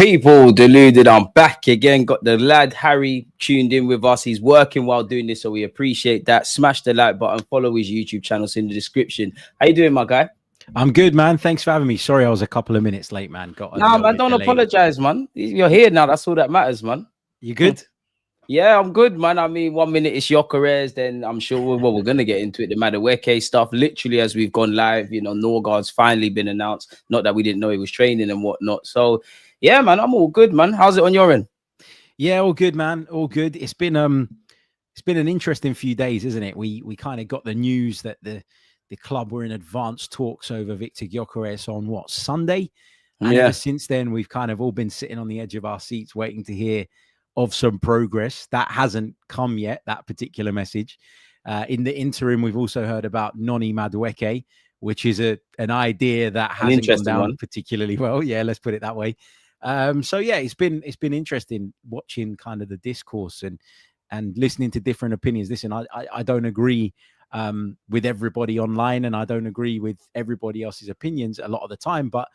People, Deluded, I'm back again. Got the lad Harry tuned in with us. He's working while doing this, so we appreciate that. Smash the like button, follow his YouTube channel, it's in the description. How you doing, my guy? I'm good, man. Thanks for having me. Sorry I was a couple of minutes late, man. Nah, man, don't apologize, man. You're here now. That's all that matters, man. You good? Yeah, I'm good, man. I mean, 1 minute it's Gyokeres, then I'm sure we're going to get into it. The Madueke stuff, literally, as we've gone live, Norgard's finally been announced. Not that we didn't know he was training and whatnot. So, yeah, man, I'm all good, man. How's it on your end? Yeah, all good, man. All good. It's been an interesting few days, isn't it? We kind of got the news that the club were in advanced talks over Viktor Gyökeres on Sunday. And ever since then, we've kind of all been sitting on the edge of our seats waiting to hear of some progress. That hasn't come yet, that particular message. In the interim, we've also heard about Noni Madueke, which is an idea that hasn't gone down particularly well. Yeah, let's put it that way. So yeah, it's been interesting watching kind of the discourse and listening to different opinions. Listen, I don't agree with everybody online, and I don't agree with everybody else's opinions a lot of the time, but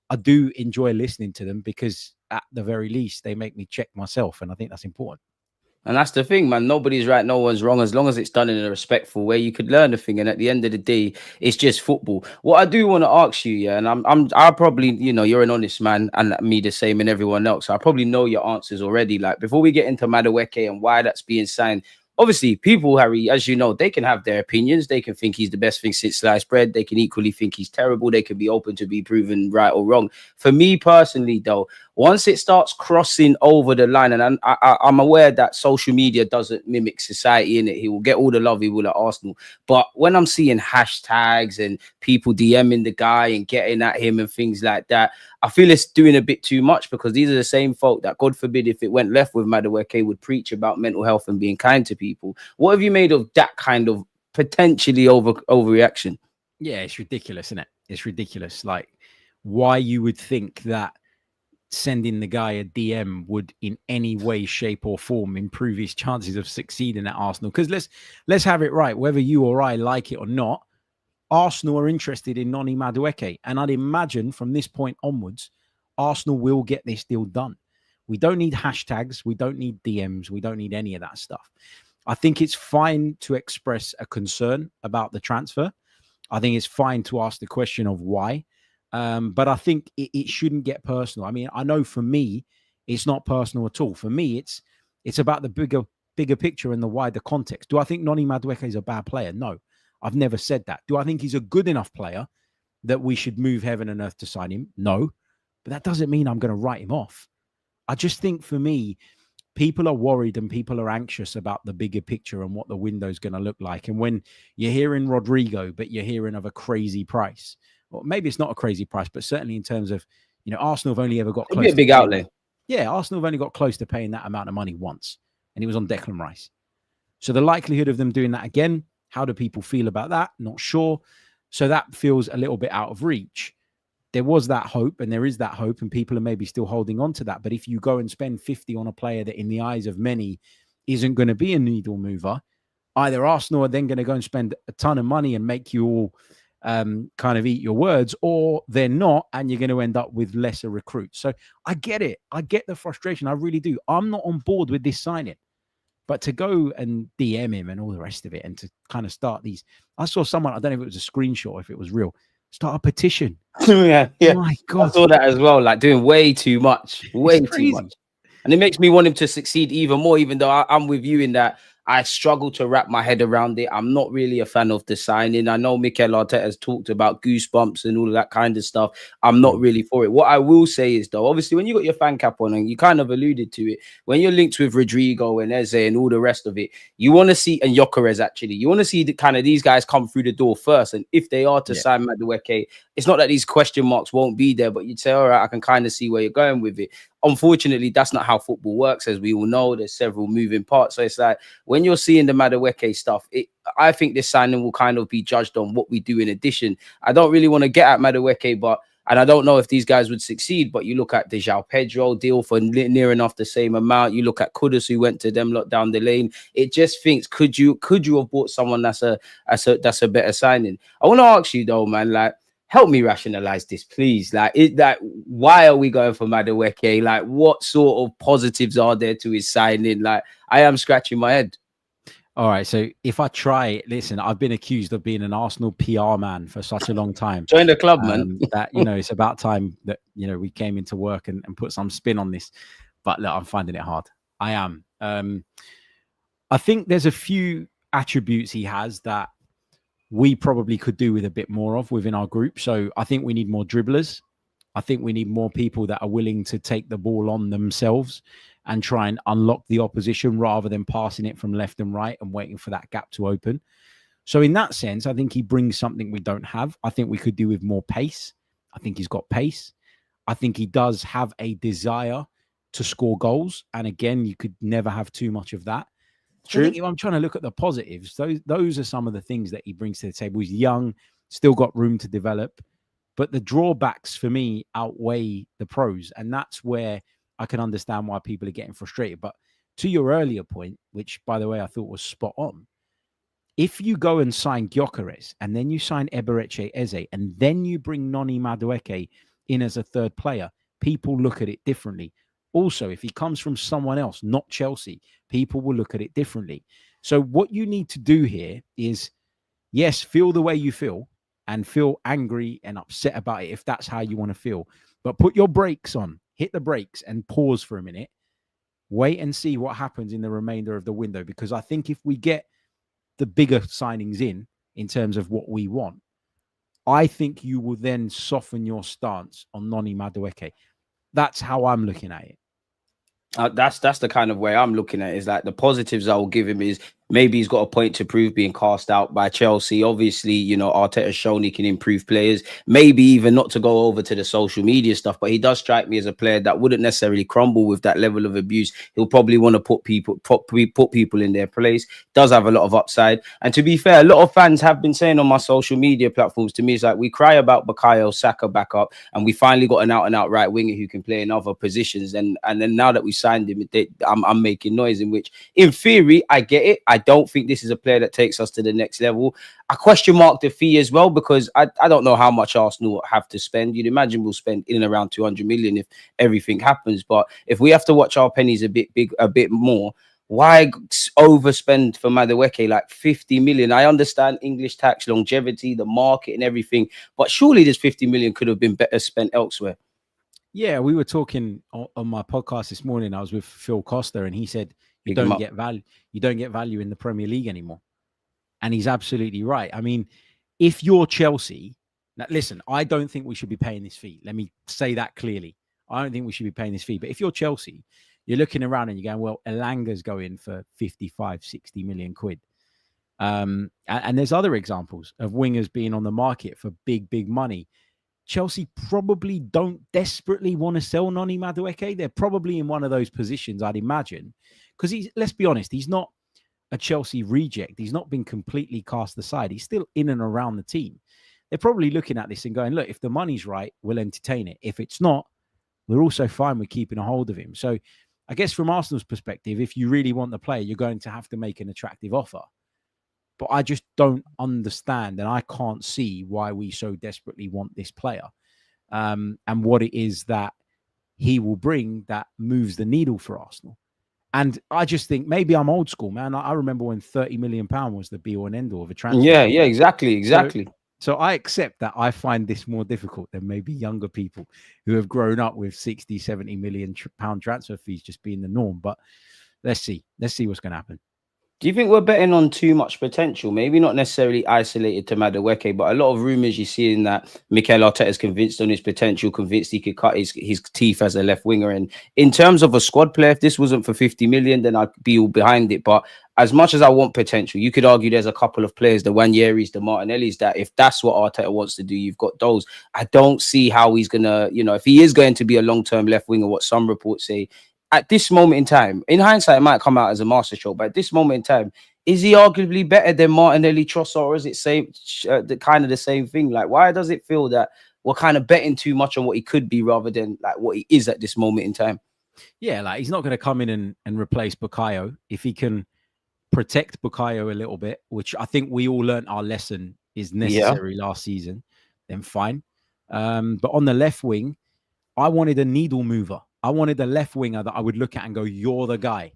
I do enjoy listening to them because at the very least they make me check myself, and I think that's important. And that's the thing, man. Nobody's right, no one's wrong, as long as it's done in a respectful way. You could learn a thing, and at the end of the day, it's just football. What I do want to ask you, yeah, and I probably, you're an honest man, and me the same, and everyone else. So I probably know your answers already. Like, before we get into Madueke and why that's being signed, obviously, people, Harry, as you know, they can have their opinions. They can think he's the best thing since sliced bread. They can equally think he's terrible. They can be open to be proven right or wrong. For me personally, though, once it starts crossing over the line, and I'm aware that social media doesn't mimic society, in it, he will get all the love he will at Arsenal. But when I'm seeing hashtags and people DMing the guy and getting at him and things like that, I feel it's doing a bit too much, because these are the same folk that, God forbid, if it went left with Madueke, would preach about mental health and being kind to people. What have you made of that kind of potentially overreaction? Yeah, it's ridiculous, isn't it? It's ridiculous. Like, why you would think that sending the guy a DM would in any way, shape or form improve his chances of succeeding at Arsenal. Because let's have it right, whether you or I like it or not, Arsenal are interested in Noni Madueke, and I'd imagine from this point onwards, Arsenal will get this deal done. We don't need hashtags, we don't need DMs, we don't need any of that stuff. I think it's fine to express a concern about the transfer. I think it's fine to ask the question of why. But I think it shouldn't get personal. I mean, I know for me, it's not personal at all. For me, it's about the bigger picture and the wider context. Do I think Noni Madueke is a bad player? No, I've never said that. Do I think he's a good enough player that we should move heaven and earth to sign him? No, but that doesn't mean I'm going to write him off. I just think for me, people are worried and people are anxious about the bigger picture and what the window is going to look like. And when you're hearing Rodrygo, but you're hearing of a crazy price, or maybe it's not a crazy price, but certainly in terms of, Arsenal have only ever got close to a big outlay. Yeah, Arsenal have only got close to paying that amount of money once, and it was on Declan Rice. So the likelihood of them doing that again, how do people feel about that? Not sure. So that feels a little bit out of reach. There was that hope, and there is that hope, and people are maybe still holding on to that. But if you go and spend 50 on a player that in the eyes of many isn't going to be a needle mover, either Arsenal are then going to go and spend a ton of money and make you all kind of eat your words, or they're not, and you're going to end up with lesser recruits. So I get it. I get the frustration. I really do. I'm not on board with this signing. But to go and DM him and all the rest of it, and to kind of start these, I saw someone, I don't know if it was a screenshot or if it was real, start a petition. yeah. My God. I saw that as well, like doing way too much, way too much. And it makes me want him to succeed even more, even though I'm with you in that I struggle to wrap my head around it. I'm not really a fan of the signing. I know Mikel Arteta has talked about goosebumps and all of that kind of stuff. I'm not really for it. What I will say is, though, obviously, when you got your fan cap on, and you kind of alluded to it, when you're linked with Rodrygo and Eze and all the rest of it, you want to see, and Gyökeres actually, you want to see the kind of these guys come through the door first. And if they are to sign Madueke, it's not that these question marks won't be there, but you'd say, all right, I can kind of see where you're going with it. Unfortunately, that's not how football works, as we all know. There's several moving parts. So it's like, when you're seeing the Madueke stuff, I think this signing will kind of be judged on what we do in addition. I don't really want to get at Madueke, and I don't know if these guys would succeed, but you look at the João Pedro deal for near enough the same amount. You look at Kudus, who went to them lot down the lane. It just thinks, could you have bought someone that's a better signing? I want to ask you though, man, like, help me rationalize this, please. Like, why are we going for Madueke? Like, what sort of positives are there to his signing? Like, I am scratching my head. All right, so if I try, listen, I've been accused of being an Arsenal PR man for such a long time. Join the club, man. That, you know, it's about time that, you know, we came into work and put some spin on this. But look, I'm finding it hard. I am. I think there's a few attributes he has that we probably could do with a bit more of within our group. So I think we need more dribblers. I think we need more people that are willing to take the ball on themselves and try and unlock the opposition rather than passing it from left and right and waiting for that gap to open. So in that sense, I think he brings something we don't have. I think we could do with more pace. I think he's got pace. I think he does have a desire to score goals. And again, you could never have too much of that. True. I think if I'm trying to look at the positives, those are some of the things that he brings to the table. He's young, still got room to develop. But the drawbacks for me outweigh the pros. And that's where I can understand why people are getting frustrated. But to your earlier point, which, by the way, I thought was spot on, if you go and sign Gyokeres and then you sign Eberechi Eze and then you bring Noni Madueke in as a third player, people look at it differently. Also, if he comes from someone else, not Chelsea, people will look at it differently. So what you need to do here is, yes, feel the way you feel and feel angry and upset about it if that's how you want to feel. But put your brakes on, hit the brakes and pause for a minute. Wait and see what happens in the remainder of the window. Because I think if we get the bigger signings in terms of what we want, I think you will then soften your stance on Noni Madueke. That's how I'm looking at it. That's the kind of way I'm looking at it. Is like the positives I will give him is maybe he's got a point to prove being cast out by Chelsea. Obviously, you know, Arteta's shown he can improve players, maybe even not to go over to the social media stuff, but he does strike me as a player that wouldn't necessarily crumble with that level of abuse. He'll probably want to put people in their place. Does have a lot of upside. And to be fair, a lot of fans have been saying on my social media platforms to me, it's like we cry about Bukayo Saka back up and we finally got an out-and-out right winger who can play in other positions. And then now that we signed him, I'm making noise, in which, in theory, I get it. I don't think this is a player that takes us to the next level. I question mark the fee as well, because I don't know how much Arsenal have to spend. You'd imagine we'll spend in and around 200 million if everything happens. But if we have to watch our pennies a bit more, why overspend for Madueke like 50 million? I understand English tax, longevity, the market and everything, but surely this 50 million could have been better spent elsewhere. Yeah, we were talking on my podcast this morning. I was with Phil Costa, and he said you don't get value. You don't get value in the Premier League anymore, and he's absolutely right. I mean, if you're Chelsea, now listen, I don't think we should be paying this fee. Let me say that clearly. I don't think we should be paying this fee. But if you're Chelsea, you're looking around and you're going, well, Elanga's going for 55, 60 million quid. And there's other examples of wingers being on the market for big money. Chelsea probably don't desperately want to sell Noni Madueke. They're probably in one of those positions, I'd imagine, because let's be honest, he's not a Chelsea reject. He's not been completely cast aside. He's still in and around the team. They're probably looking at this and going, look, if the money's right, we'll entertain it. If it's not, we're also fine with keeping a hold of him. So I guess from Arsenal's perspective, if you really want the player, you're going to have to make an attractive offer. But I just don't understand, and I can't see why we so desperately want this player, and what it is that he will bring that moves the needle for Arsenal. And I just think maybe I'm old school, man. I remember when £30 million was the be all and end all of a transfer. Yeah, exactly. So I accept that I find this more difficult than maybe younger people who have grown up with 60, 70 million pound transfer fees just being the norm. But let's see what's going to happen. Do you think we're betting on too much potential? Maybe not necessarily isolated to Madueke, but a lot of rumours you're seeing that Mikel Arteta is convinced on his potential, convinced he could cut his teeth as a left winger. And in terms of a squad player, if this wasn't for 50 million, then I'd be all behind it. But as much as I want potential, you could argue there's a couple of players, the Wanyeris, the Martinellis, that if that's what Arteta wants to do, you've got those. I don't see how he's going to, if he is going to be a long-term left winger, what some reports say, at this moment in time, in hindsight, it might come out as a masterstroke, but at this moment in time, is he arguably better than Martinelli, Trossard, or is it the same thing? Like, why does it feel that we're kind of betting too much on what he could be rather than like what he is at this moment in time? Yeah, like he's not going to come in and replace Bukayo. If he can protect Bukayo a little bit, which I think we all learned our lesson is necessary last season, then fine. But on the left wing, I wanted a needle mover. I wanted a left winger that I would look at and go, you're the guy.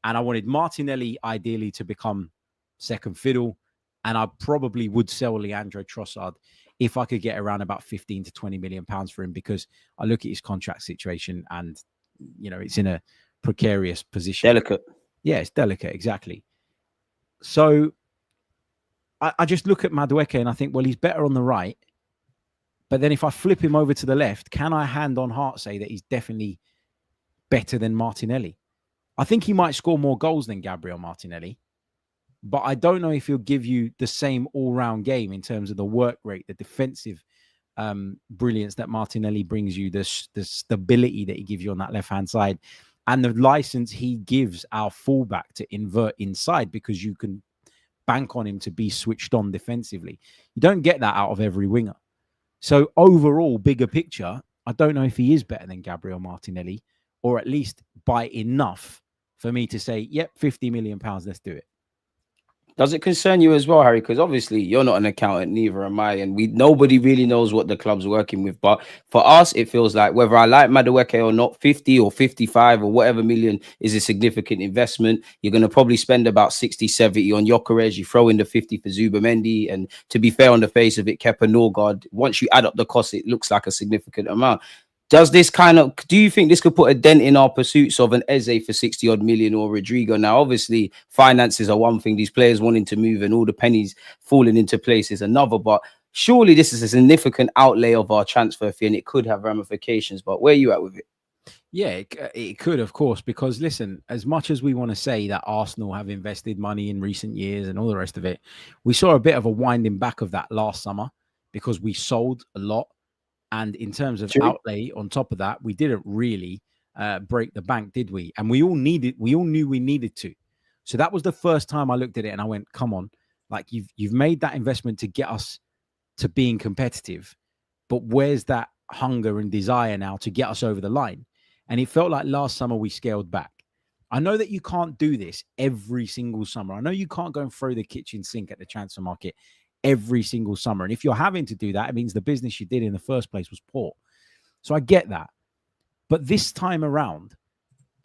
And I wanted Martinelli ideally to become second fiddle. And I probably would sell Leandro Trossard if I could get around about 15 to 20 million pounds for him, because I look at his contract situation and, you know, it's in a precarious position. Delicate. Yeah, it's delicate. Exactly. So I just look at Madueke and I think, well, he's better on the right. But then if I flip him over to the left, can I hand on heart say that he's definitely better than Martinelli? I think he might score more goals than Gabriel Martinelli, but I don't know if he'll give you the same all-round game in terms of the work rate, the defensive brilliance that Martinelli brings you, the stability that he gives you on that left-hand side, and the license he gives our fullback to invert inside, because you can bank on him to be switched on defensively. You don't get that out of every winger. So overall, bigger picture, I don't know if he is better than Gabriel Martinelli, or at least by enough for me to say, yep, 50 million pounds, let's do it. Does it concern you as well, Harry? Because obviously you're not an accountant, neither am I, and nobody really knows what the club's working with. But for us, it feels like whether I like Madueke or not, 50 or 55 or whatever million is a significant investment. You're going to probably spend about 60, 70 on Gyökeres. You throw in the 50 for Zubamendi, and to be fair, on the face of it, Kepa Norgard, once you add up the cost, it looks like a significant amount. Does this do you think this could put a dent in our pursuits of an Eze for 60 odd million or Rodrygo? Now, obviously, finances are one thing, these players wanting to move and all the pennies falling into place is another, but surely this is a significant outlay of our transfer fee and it could have ramifications. But where are you at with it? Yeah, it could, of course, because listen, as much as we want to say that Arsenal have invested money in recent years and all the rest of it, we saw a bit of a winding back of that last summer because we sold a lot. And in terms of outlay on top of that, we didn't really break the bank, did we? And we all knew we needed to. So that was the first time I looked at it and I went, come on, like you've made that investment to get us to being competitive, but where's that hunger and desire now to get us over the line? And it felt like last summer we scaled back. I know that you can't do this every single summer. I know you can't go and throw the kitchen sink at the transfer market every single summer. And if you're having to do that, it means the business you did in the first place was poor. So I get that. But this time around,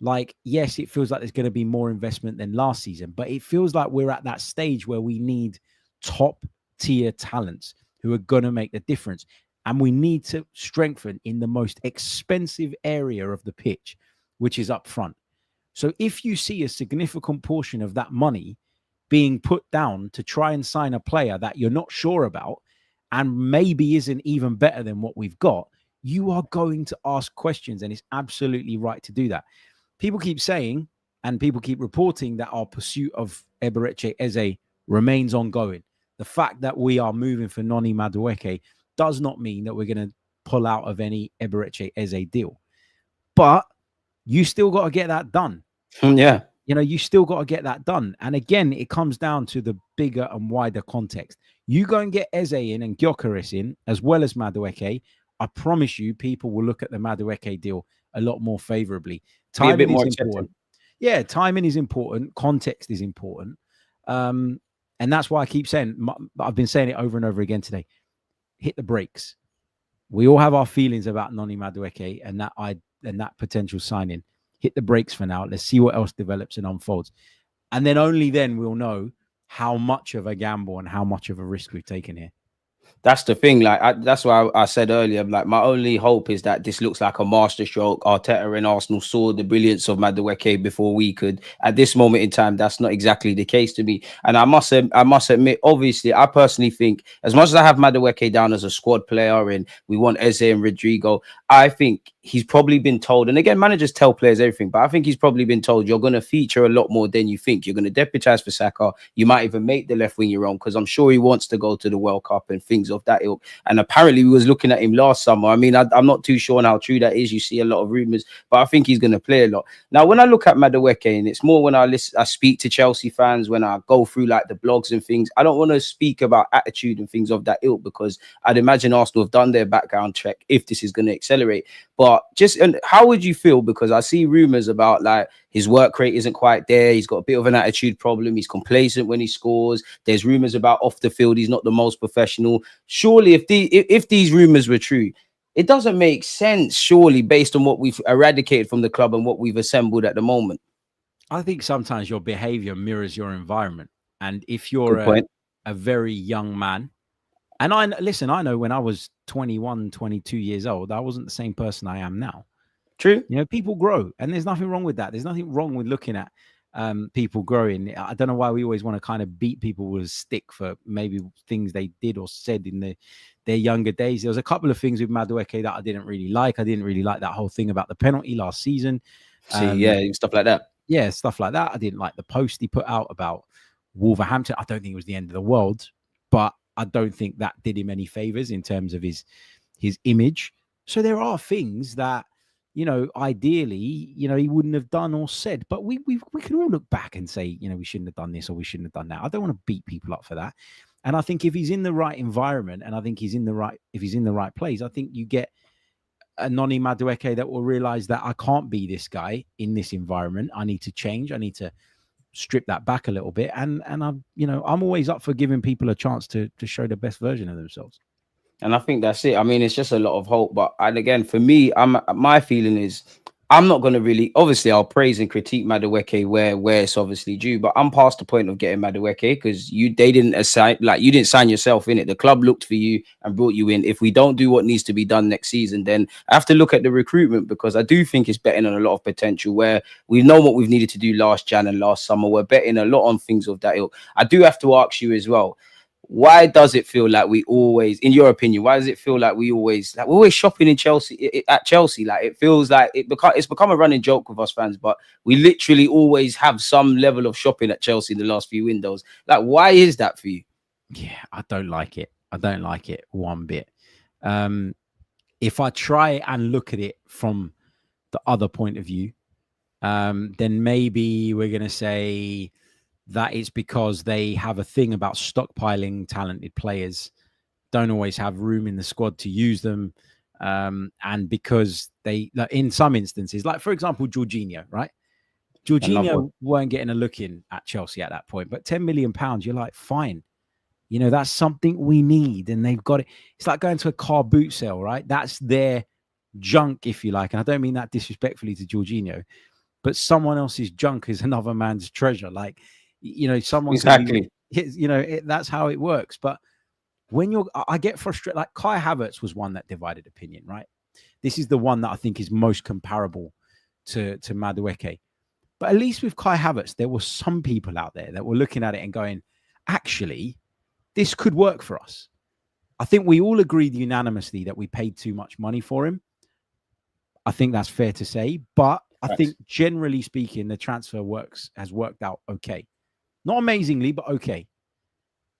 like, yes, it feels like there's going to be more investment than last season, but it feels like we're at that stage where we need top tier talents who are going to make the difference. And we need to strengthen in the most expensive area of the pitch, which is up front. So if you see a significant portion of that money being put down to try and sign a player that you're not sure about and maybe isn't even better than what we've got, you are going to ask questions, and it's absolutely right to do that. People keep saying and people keep reporting that our pursuit of Eberechi Eze remains ongoing. The fact that we are moving for Noni Madueke does not mean that we're going to pull out of any Eberechi Eze deal. But you still got to get that done. Yeah. You know, you still got to get that done. And again, it comes down to the bigger and wider context. You go and get Eze in and Gyokeres in, as well as Madueke. I promise you, people will look at the Madueke deal a lot more favorably. Timing is important. Yeah, timing is important. Context is important. And that's why I keep saying, I've been saying it over and over again today, hit the brakes. We all have our feelings about Noni Madueke and that potential signing. Hit the brakes for now. Let's see what else develops and unfolds. And then only then we'll know how much of a gamble and how much of a risk we've taken here. That's the thing. Like that's why I said earlier, like my only hope is that this looks like a masterstroke. Arteta and Arsenal saw the brilliance of Madueke before we could. At this moment in time, that's not exactly the case to me. And I must admit, obviously, I personally think, as much as I have Madueke down as a squad player and we want Eze and Rodrygo, I think he's probably been told, and again, managers tell players everything, but I think he's probably been told you're going to feature a lot more than you think. You're going to deputise for Saka. You might even make the left wing your own, because I'm sure he wants to go to the World Cup and things of that ilk. And apparently we was looking at him last summer. I mean, I'm not too sure on how true that is. You see a lot of rumours, but I think he's going to play a lot. Now, when I look at Madueke, and it's more when I speak to Chelsea fans, when I go through like the blogs and things, I don't want to speak about attitude and things of that ilk, because I'd imagine Arsenal have done their background check if this is going to accelerate. But but and how would you feel? Because I see rumors about like his work rate isn't quite there. He's got a bit of an attitude problem. He's complacent when he scores. There's rumors about off the field. He's not the most professional. Surely, if these rumors were true, it doesn't make sense, surely, based on what we've eradicated from the club and what we've assembled at the moment. I think sometimes your behavior mirrors your environment. And if you're a very young man, and I know when I was 21, 22 years old, I wasn't the same person I am now. True. You know, people grow, and there's nothing wrong with that. There's nothing wrong with looking at people growing. I don't know why we always want to kind of beat people with a stick for maybe things they did or said in their younger days. There was a couple of things with Madueke that I didn't really like. I didn't really like that whole thing about the penalty last season. Stuff like that. Yeah, stuff like that. I didn't like the post he put out about Wolverhampton. I don't think it was the end of the world, but I don't think that did him any favors in terms of his image. So there are things that, you know, ideally, you know, he wouldn't have done or said, but we can all look back and say, you know, we shouldn't have done this or we shouldn't have done that. I don't want to beat people up for that. And I think if he's in the right environment, and I think if he's in the right place, I think you get a Noni Madueke that will realize that I can't be this guy in this environment. I need to change. I need to strip that back a little bit. And I'm always up for giving people a chance to show the best version of themselves. And I think that's it. I mean, it's just a lot of hope. But and again, for me, my feeling is I'm not going to really, obviously, I'll praise and critique Madueke where it's obviously due. But I'm past the point of getting Madueke because you didn't sign yourself in it. The club looked for you and brought you in. If we don't do what needs to be done next season, then I have to look at the recruitment, because I do think it's betting on a lot of potential where we know what we've needed to do last Jan and last summer. We're betting a lot on things of that ilk. I do have to ask you as well. Why does it feel like we always, in your opinion, why does it feel like we're always shopping in Chelsea at Chelsea? Like it feels like it's become a running joke with us fans, but we literally always have some level of shopping at Chelsea in the last few windows. Like, why is that for you? Yeah, I don't like it. I don't like it one bit. If I try and look at it from the other point of view, then maybe we're going to say that it's because they have a thing about stockpiling talented players, don't always have room in the squad to use them. And because they, like, in some instances, like, for example, Jorginho, right? Jorginho weren't getting a look in at Chelsea at that point, but £10 million, you're like, fine. You know, that's something we need. And they've got it. It's like going to a car boot sale, right? That's their junk, if you like. And I don't mean that disrespectfully to Jorginho, but someone else's junk is another man's treasure. Like, you know, someone exactly. That's how it works. But when I get frustrated. Like Kai Havertz was one that divided opinion, right? This is the one that I think is most comparable to Madueke. But at least with Kai Havertz, there were some people out there that were looking at it and going, actually, this could work for us. I think we all agreed unanimously that we paid too much money for him. I think that's fair to say. But I think generally speaking, the transfer has worked out okay. Not amazingly, but okay.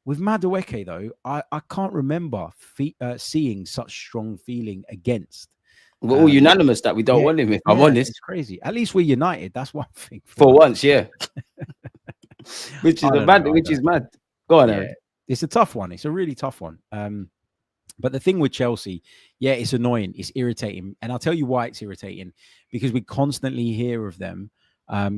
With Madueke, though, I can't remember seeing such strong feeling against. We're all unanimous that we don't want him, if I'm honest. It's crazy. At least we're united. That's one thing. For once, yeah. which is mad. Go on, Eric. It's a tough one. It's a really tough one. But the thing with Chelsea, it's annoying. It's irritating. And I'll tell you why it's irritating. Because we constantly hear of them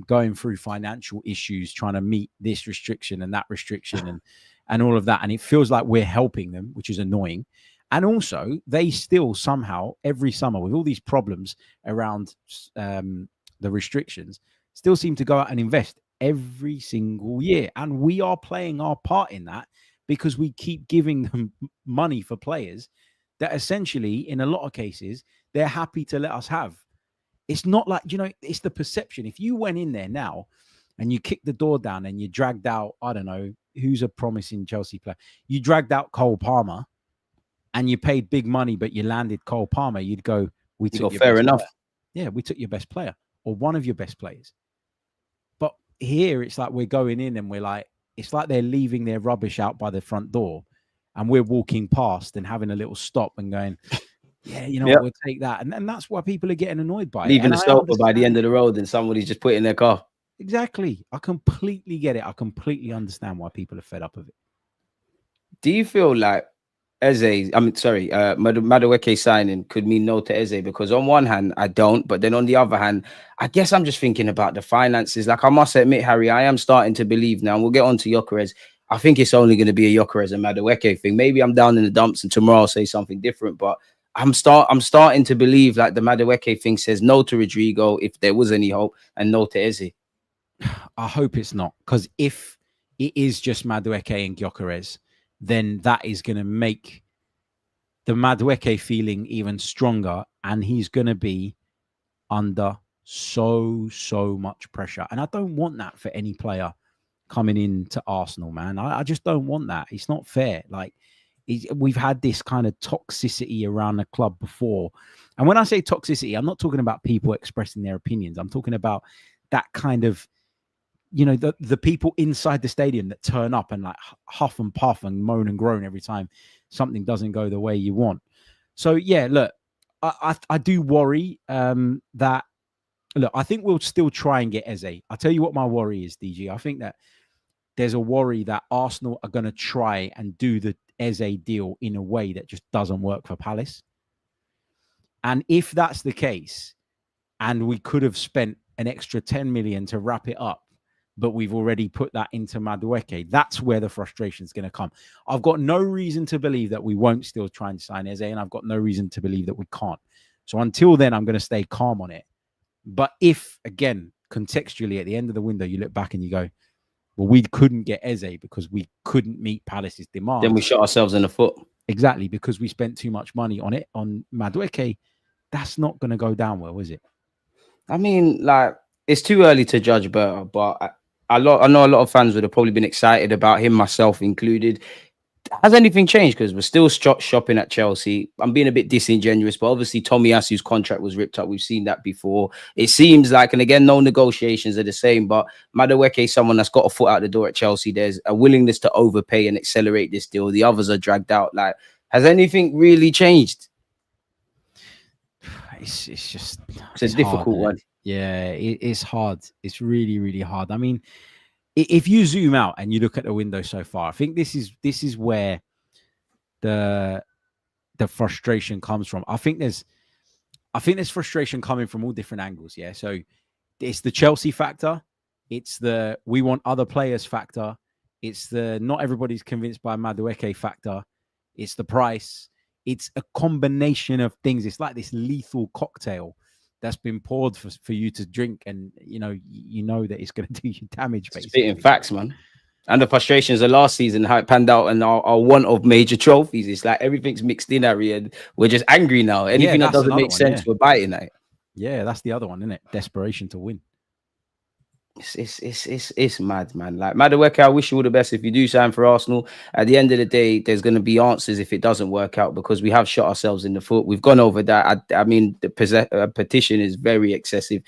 going through financial issues, trying to meet this restriction and that restriction and all of that. And it feels like we're helping them, which is annoying. And also, they still somehow, every summer, with all these problems around the restrictions, still seem to go out and invest every single year. And we are playing our part in that because we keep giving them money for players that essentially, in a lot of cases, they're happy to let us have. It's not like, it's the perception. If you went in there now and you kicked the door down and you dragged out, I don't know, who's a promising Chelsea player? You dragged out Cole Palmer and you paid big money, but you landed Cole Palmer, you'd go, we took your fair enough. Yeah, we took your best player or one of your best players. But here it's like we're going in and we're like, it's like they're leaving their rubbish out by the front door and we're walking past and having a little stop and going, what, we'll take that. And that's why people are getting annoyed by Leaving the sofa by the end of the road and somebody's just put it in their car. Exactly. I completely get it. I completely understand why people are fed up of it. Do you feel like Eze, Madueke signing could mean no to Eze, because on one hand, I don't, but then on the other hand, I guess I'm just thinking about the finances. Like, I must admit, Harry, I am starting to believe now, and we'll get on to Gyökeres. I think it's only going to be a Gyökeres and Madueke thing. Maybe I'm down in the dumps and tomorrow I'll say something different, but I'm starting to believe like the Madueke thing says no to Rodrygo, if there was any hope, and no to Eze. I hope it's not, because if it is just Madueke and Gyökeres, then that is going to make the Madueke feeling even stronger, and he's going to be under so much pressure. And I don't want that for any player coming into Arsenal, man. I just don't want that. It's not fair. Like, we've had this kind of toxicity around the club before. And when I say toxicity, I'm not talking about people expressing their opinions. I'm talking about that kind of, the people inside the stadium that turn up and like huff and puff and moan and groan every time something doesn't go the way you want. So yeah, look, I do worry that, look, I think we'll still try and get Eze. I'll tell you what my worry is, DG. I think that there's a worry that Arsenal are going to try and do the Eze deal in a way that just doesn't work for Palace. And if that's the case, and we could have spent an extra 10 million to wrap it up, but we've already put that into Madueke, that's where the frustration is going to come. I've got no reason to believe that we won't still try and sign Eze, and I've got no reason to believe that we can't. So until then, I'm going to stay calm on it. But if, again, contextually, at the end of the window, you look back and you go, well, we couldn't get Eze because we couldn't meet Palace's demand. Then we shot ourselves in the foot. Exactly, because we spent too much money on it, on Madueke. That's not going to go down well, is it? I mean, like, it's too early to judge Berta, but I know a lot of fans would have probably been excited about him, myself included. Has anything changed? Because we're still shopping at Chelsea. I'm being a bit disingenuous, but obviously Tomiyasu's contract was ripped up. We've seen that before. It seems like, and again, no negotiations are the same, but Madueke is someone that's got a foot out the door at Chelsea. There's a willingness to overpay and accelerate this deal. The others are dragged out. Like, has anything really changed? It's a difficult one. Yeah, it's hard. It's really, really hard. I mean, if you zoom out and you look at the window so far, I think this is where the frustration comes from. I think there's frustration coming from all different angles. Yeah, so it's the Chelsea factor, it's the we want other players factor, it's the not everybody's convinced by Madueke factor, it's the price. It's a combination of things. It's like this lethal cocktail that's been poured for you to drink, and you know that it's going to do you damage. Basically, spitting facts, man. And the frustrations of last season, how it panned out, and our want of major trophies. It's like everything's mixed in, Harry, and we're just angry now. Anything that doesn't make sense, we're biting at it. Yeah, that's the other one, isn't it? Desperation to win. It's mad, man. Like, Madueke, I wish you all the best if you do sign for Arsenal. At the end of the day, there's going to be answers if it doesn't work out, because we have shot ourselves in the foot. We've gone over that. I mean, the petition is very excessive.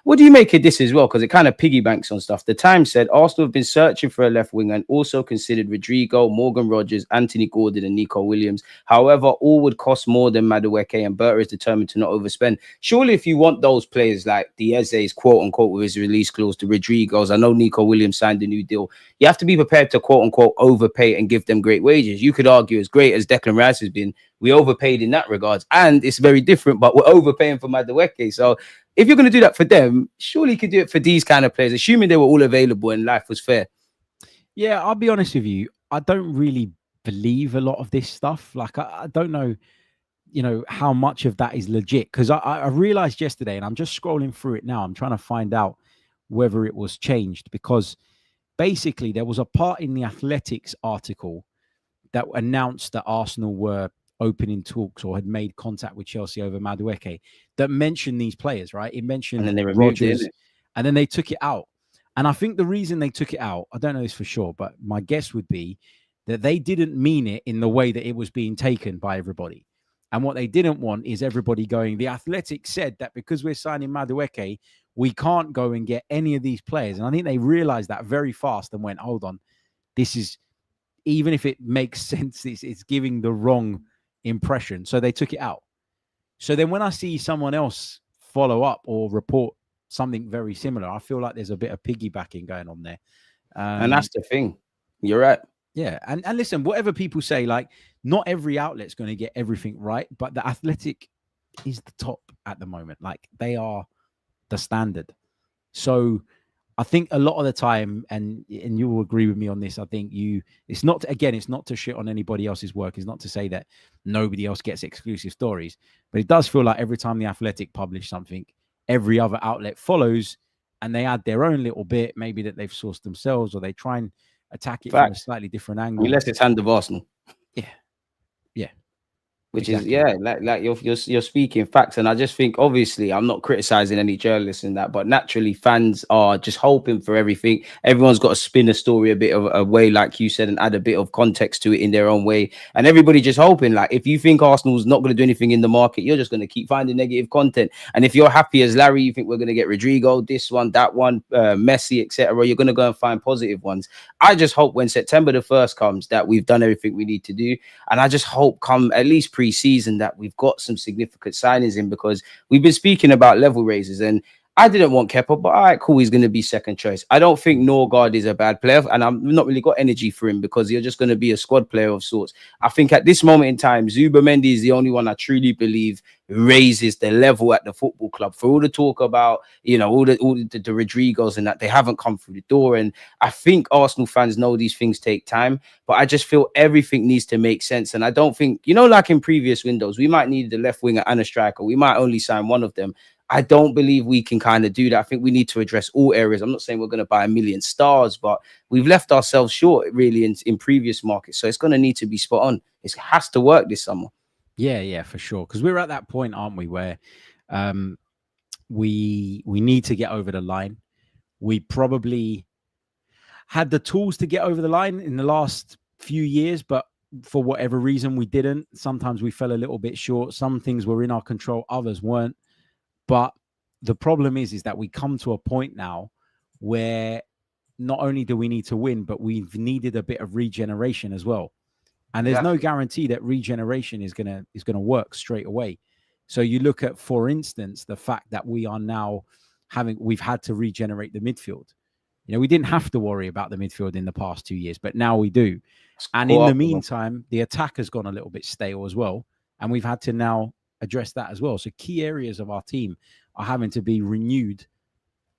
What do you make of this as well? Because it kind of piggybanks on stuff. The Times said Arsenal have been searching for a left wing and also considered Rodrygo, Morgan Rogers, Anthony Gordon, and Nico Williams. However, all would cost more than Madueke, and Berta is determined to not overspend. Surely, if you want those players like the Eze's, quote unquote, with his release clause, to Rodrygo's, I know Nico Williams signed a new deal. You have to be prepared to, quote unquote, overpay and give them great wages. You could argue, as great as Declan Rice has been, we overpaid in that regards, and it's very different, but we're overpaying for Madueke. So if you're going to do that for them, surely you could do it for these kind of players, assuming they were all available and life was fair. Yeah, I'll be honest with you, I don't really believe a lot of this stuff. Like, I don't know, how much of that is legit, because I realized yesterday, and I'm just scrolling through it now, I'm trying to find out whether it was changed, because basically there was a part in the Athletics article that announced that Arsenal were opening talks or had made contact with Chelsea over Madueke that mentioned these players, right? It mentioned and then Rogers, and then they took it out. And I think the reason they took it out, I don't know this for sure, but my guess would be that they didn't mean it in the way that it was being taken by everybody. And what they didn't want is everybody going, the Athletic said that because we're signing Madueke, we can't go and get any of these players. And I think they realized that very fast and went, hold on, this is, even if it makes sense, it's giving the wrong impression. So they took it out. So then when I see someone else follow up or report something very similar, I feel like there's a bit of piggybacking going on there. And that's the thing. You're right. Yeah. And listen, whatever people say, like, not every outlet's going to get everything right, but the Athletic is the top at the moment. Like, they are the standard. So I think a lot of the time, and you will agree with me on this, I think it's not to shit on anybody else's work. It's not to say that nobody else gets exclusive stories, but it does feel like every time the Athletic publish something, every other outlet follows and they add their own little bit, maybe that they've sourced themselves, or they try and attack it from a slightly different angle. Unless it's hand of Arsenal. Yeah. Which exactly. Is like you're speaking facts, and I just think, obviously, I'm not criticizing any journalists in that, but naturally fans are just hoping for everything. Everyone's got to spin a story a bit of a way, like you said, and add a bit of context to it in their own way. And everybody just hoping, like, if you think Arsenal's not going to do anything in the market, you're just going to keep finding negative content. And if you're happy as Larry, you think we're going to get Rodrygo, this one, that one, Messi, etc., you're going to go and find positive ones. I just hope when September the 1st comes that we've done everything we need to do, and I just hope come at least pre-season that we've got some significant signings in, because we've been speaking about level raises, and I didn't want Kepa, but all right, cool, he's going to be second choice. I don't think Norgard is a bad player, and I'm not really got energy for him because you're just going to be a squad player of sorts. I think at this moment in time, Zubimendi is the only one I truly believe raises the level at the football club. For all the talk about, you know, all the Rodrygos and that, they haven't come through the door. And I think Arsenal fans know these things take time, but I just feel everything needs to make sense. And I don't think, you know, like in previous windows, we might need the left winger and a striker. We might only sign one of them. I don't believe we can kind of do that. I think we need to address all areas. I'm not saying we're going to buy 1 million stars, but we've left ourselves short really in previous markets. So it's going to need to be spot on. It has to work this summer. Yeah, for sure. Because we're at that point, aren't we, where we need to get over the line. We probably had the tools to get over the line in the last few years, but for whatever reason, we didn't. Sometimes we fell a little bit short. Some things were in our control, others weren't. But the problem is that we come to a point now where not only do we need to win, but we've needed a bit of regeneration as well. And there's no guarantee that regeneration is gonna work straight away. So you look at, for instance, the fact that we've had to regenerate the midfield. You know, we didn't have to worry about the midfield in the past 2 years, but now we do. And in the meantime, the attack has gone a little bit stale as well, and we've had to now address that as well. So key areas of our team are having to be renewed,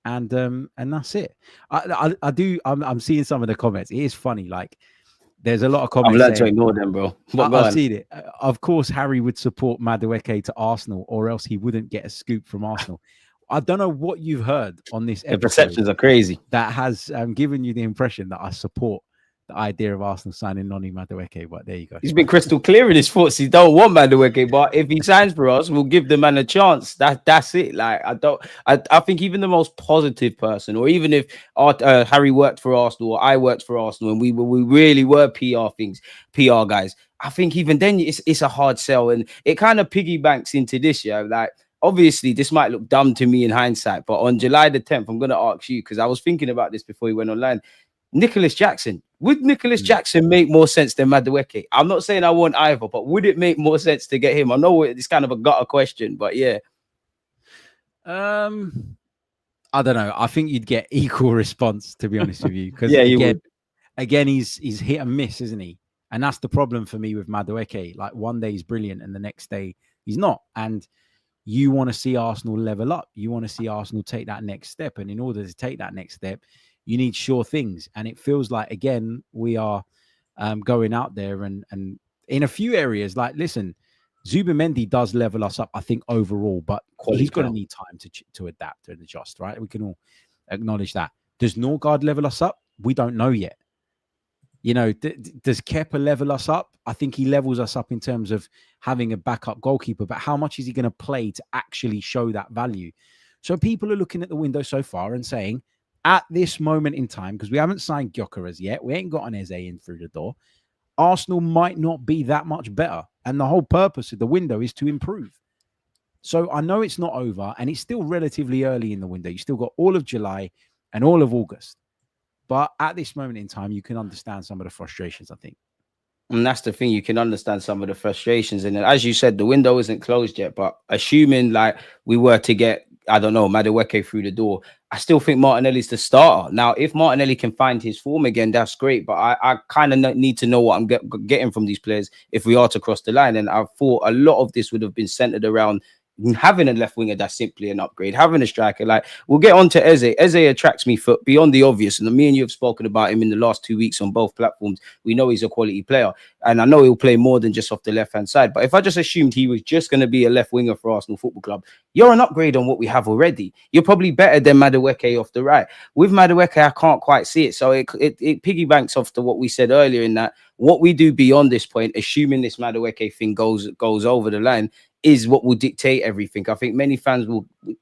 and that's it. I'm seeing some of the comments. It is funny, like there's a lot of comments. I've learned to ignore them, bro. I've seen it. Of course, Harry would support Madueke to Arsenal, or else he wouldn't get a scoop from Arsenal. I don't know what you've heard on this episode. The perceptions are crazy. That has given you the impression that I support the idea of Arsenal signing Noni Madueke, but there you go. He's been crystal clear in his thoughts. He don't want Madueke, but if he signs for us, we'll give the man a chance. That's it. Like I think even the most positive person, or even if Harry worked for Arsenal or I worked for Arsenal, and we really were PR guys, I think even then it's a hard sell, and it kind of piggybanks into this year. Like, obviously, this might look dumb to me in hindsight, but on July the 10th, I'm going to ask you, because I was thinking about this before he went online. Nicholas Jackson. Would Nicholas Jackson make more sense than Madueke? I'm not saying I want either, but would it make more sense to get him? I know it's kind of a gutter question, but yeah. I don't know. I think you'd get equal response, to be honest with you. Because again, he's hit and miss, isn't he? And that's the problem for me with Madueke. Like, one day he's brilliant and the next day he's not. And you want to see Arsenal level up. You want to see Arsenal take that next step. And in order to take that next step, you need sure things. And it feels like, again, we are going out there and in a few areas, like, listen, Zubimendi does level us up, I think, overall, but he's going to need time to adapt and adjust, right? We can all acknowledge that. Does Norgard level us up? We don't know yet. You know, does Kepa level us up? I think he levels us up in terms of having a backup goalkeeper, but how much is he going to play to actually show that value? So people are looking at the window so far and saying, at this moment in time, because we haven't signed Gyokeres yet, we ain't got an Eze in through the door, Arsenal might not be that much better. And the whole purpose of the window is to improve. So I know it's not over, and it's still relatively early in the window. You still got all of July and all of August. But at this moment in time, you can understand some of the frustrations, I think. And that's the thing, you can understand some of the frustrations. And as you said, the window isn't closed yet, but assuming like we were to get, I don't know, Madueke through the door, I still think Martinelli's the starter. Now, if Martinelli can find his form again, that's great. But I kind of need to know what I'm getting from these players if we are to cross the line. And I thought a lot of this would have been centered around having a left winger that's simply an upgrade, having a striker. Like, we'll get on to Eze. Eze attracts me for beyond the obvious. And me and you have spoken about him in the last 2 weeks on both platforms. We know he's a quality player. And I know he'll play more than just off the left-hand side. But if I just assumed he was just going to be a left winger for Arsenal Football Club, you're an upgrade on what we have already. You're probably better than Madueke off the right. With Madueke, I can't quite see it. So it piggybanks off to what we said earlier in that what we do beyond this point, assuming this Madueke thing goes over the line, is what will dictate everything. I think many fans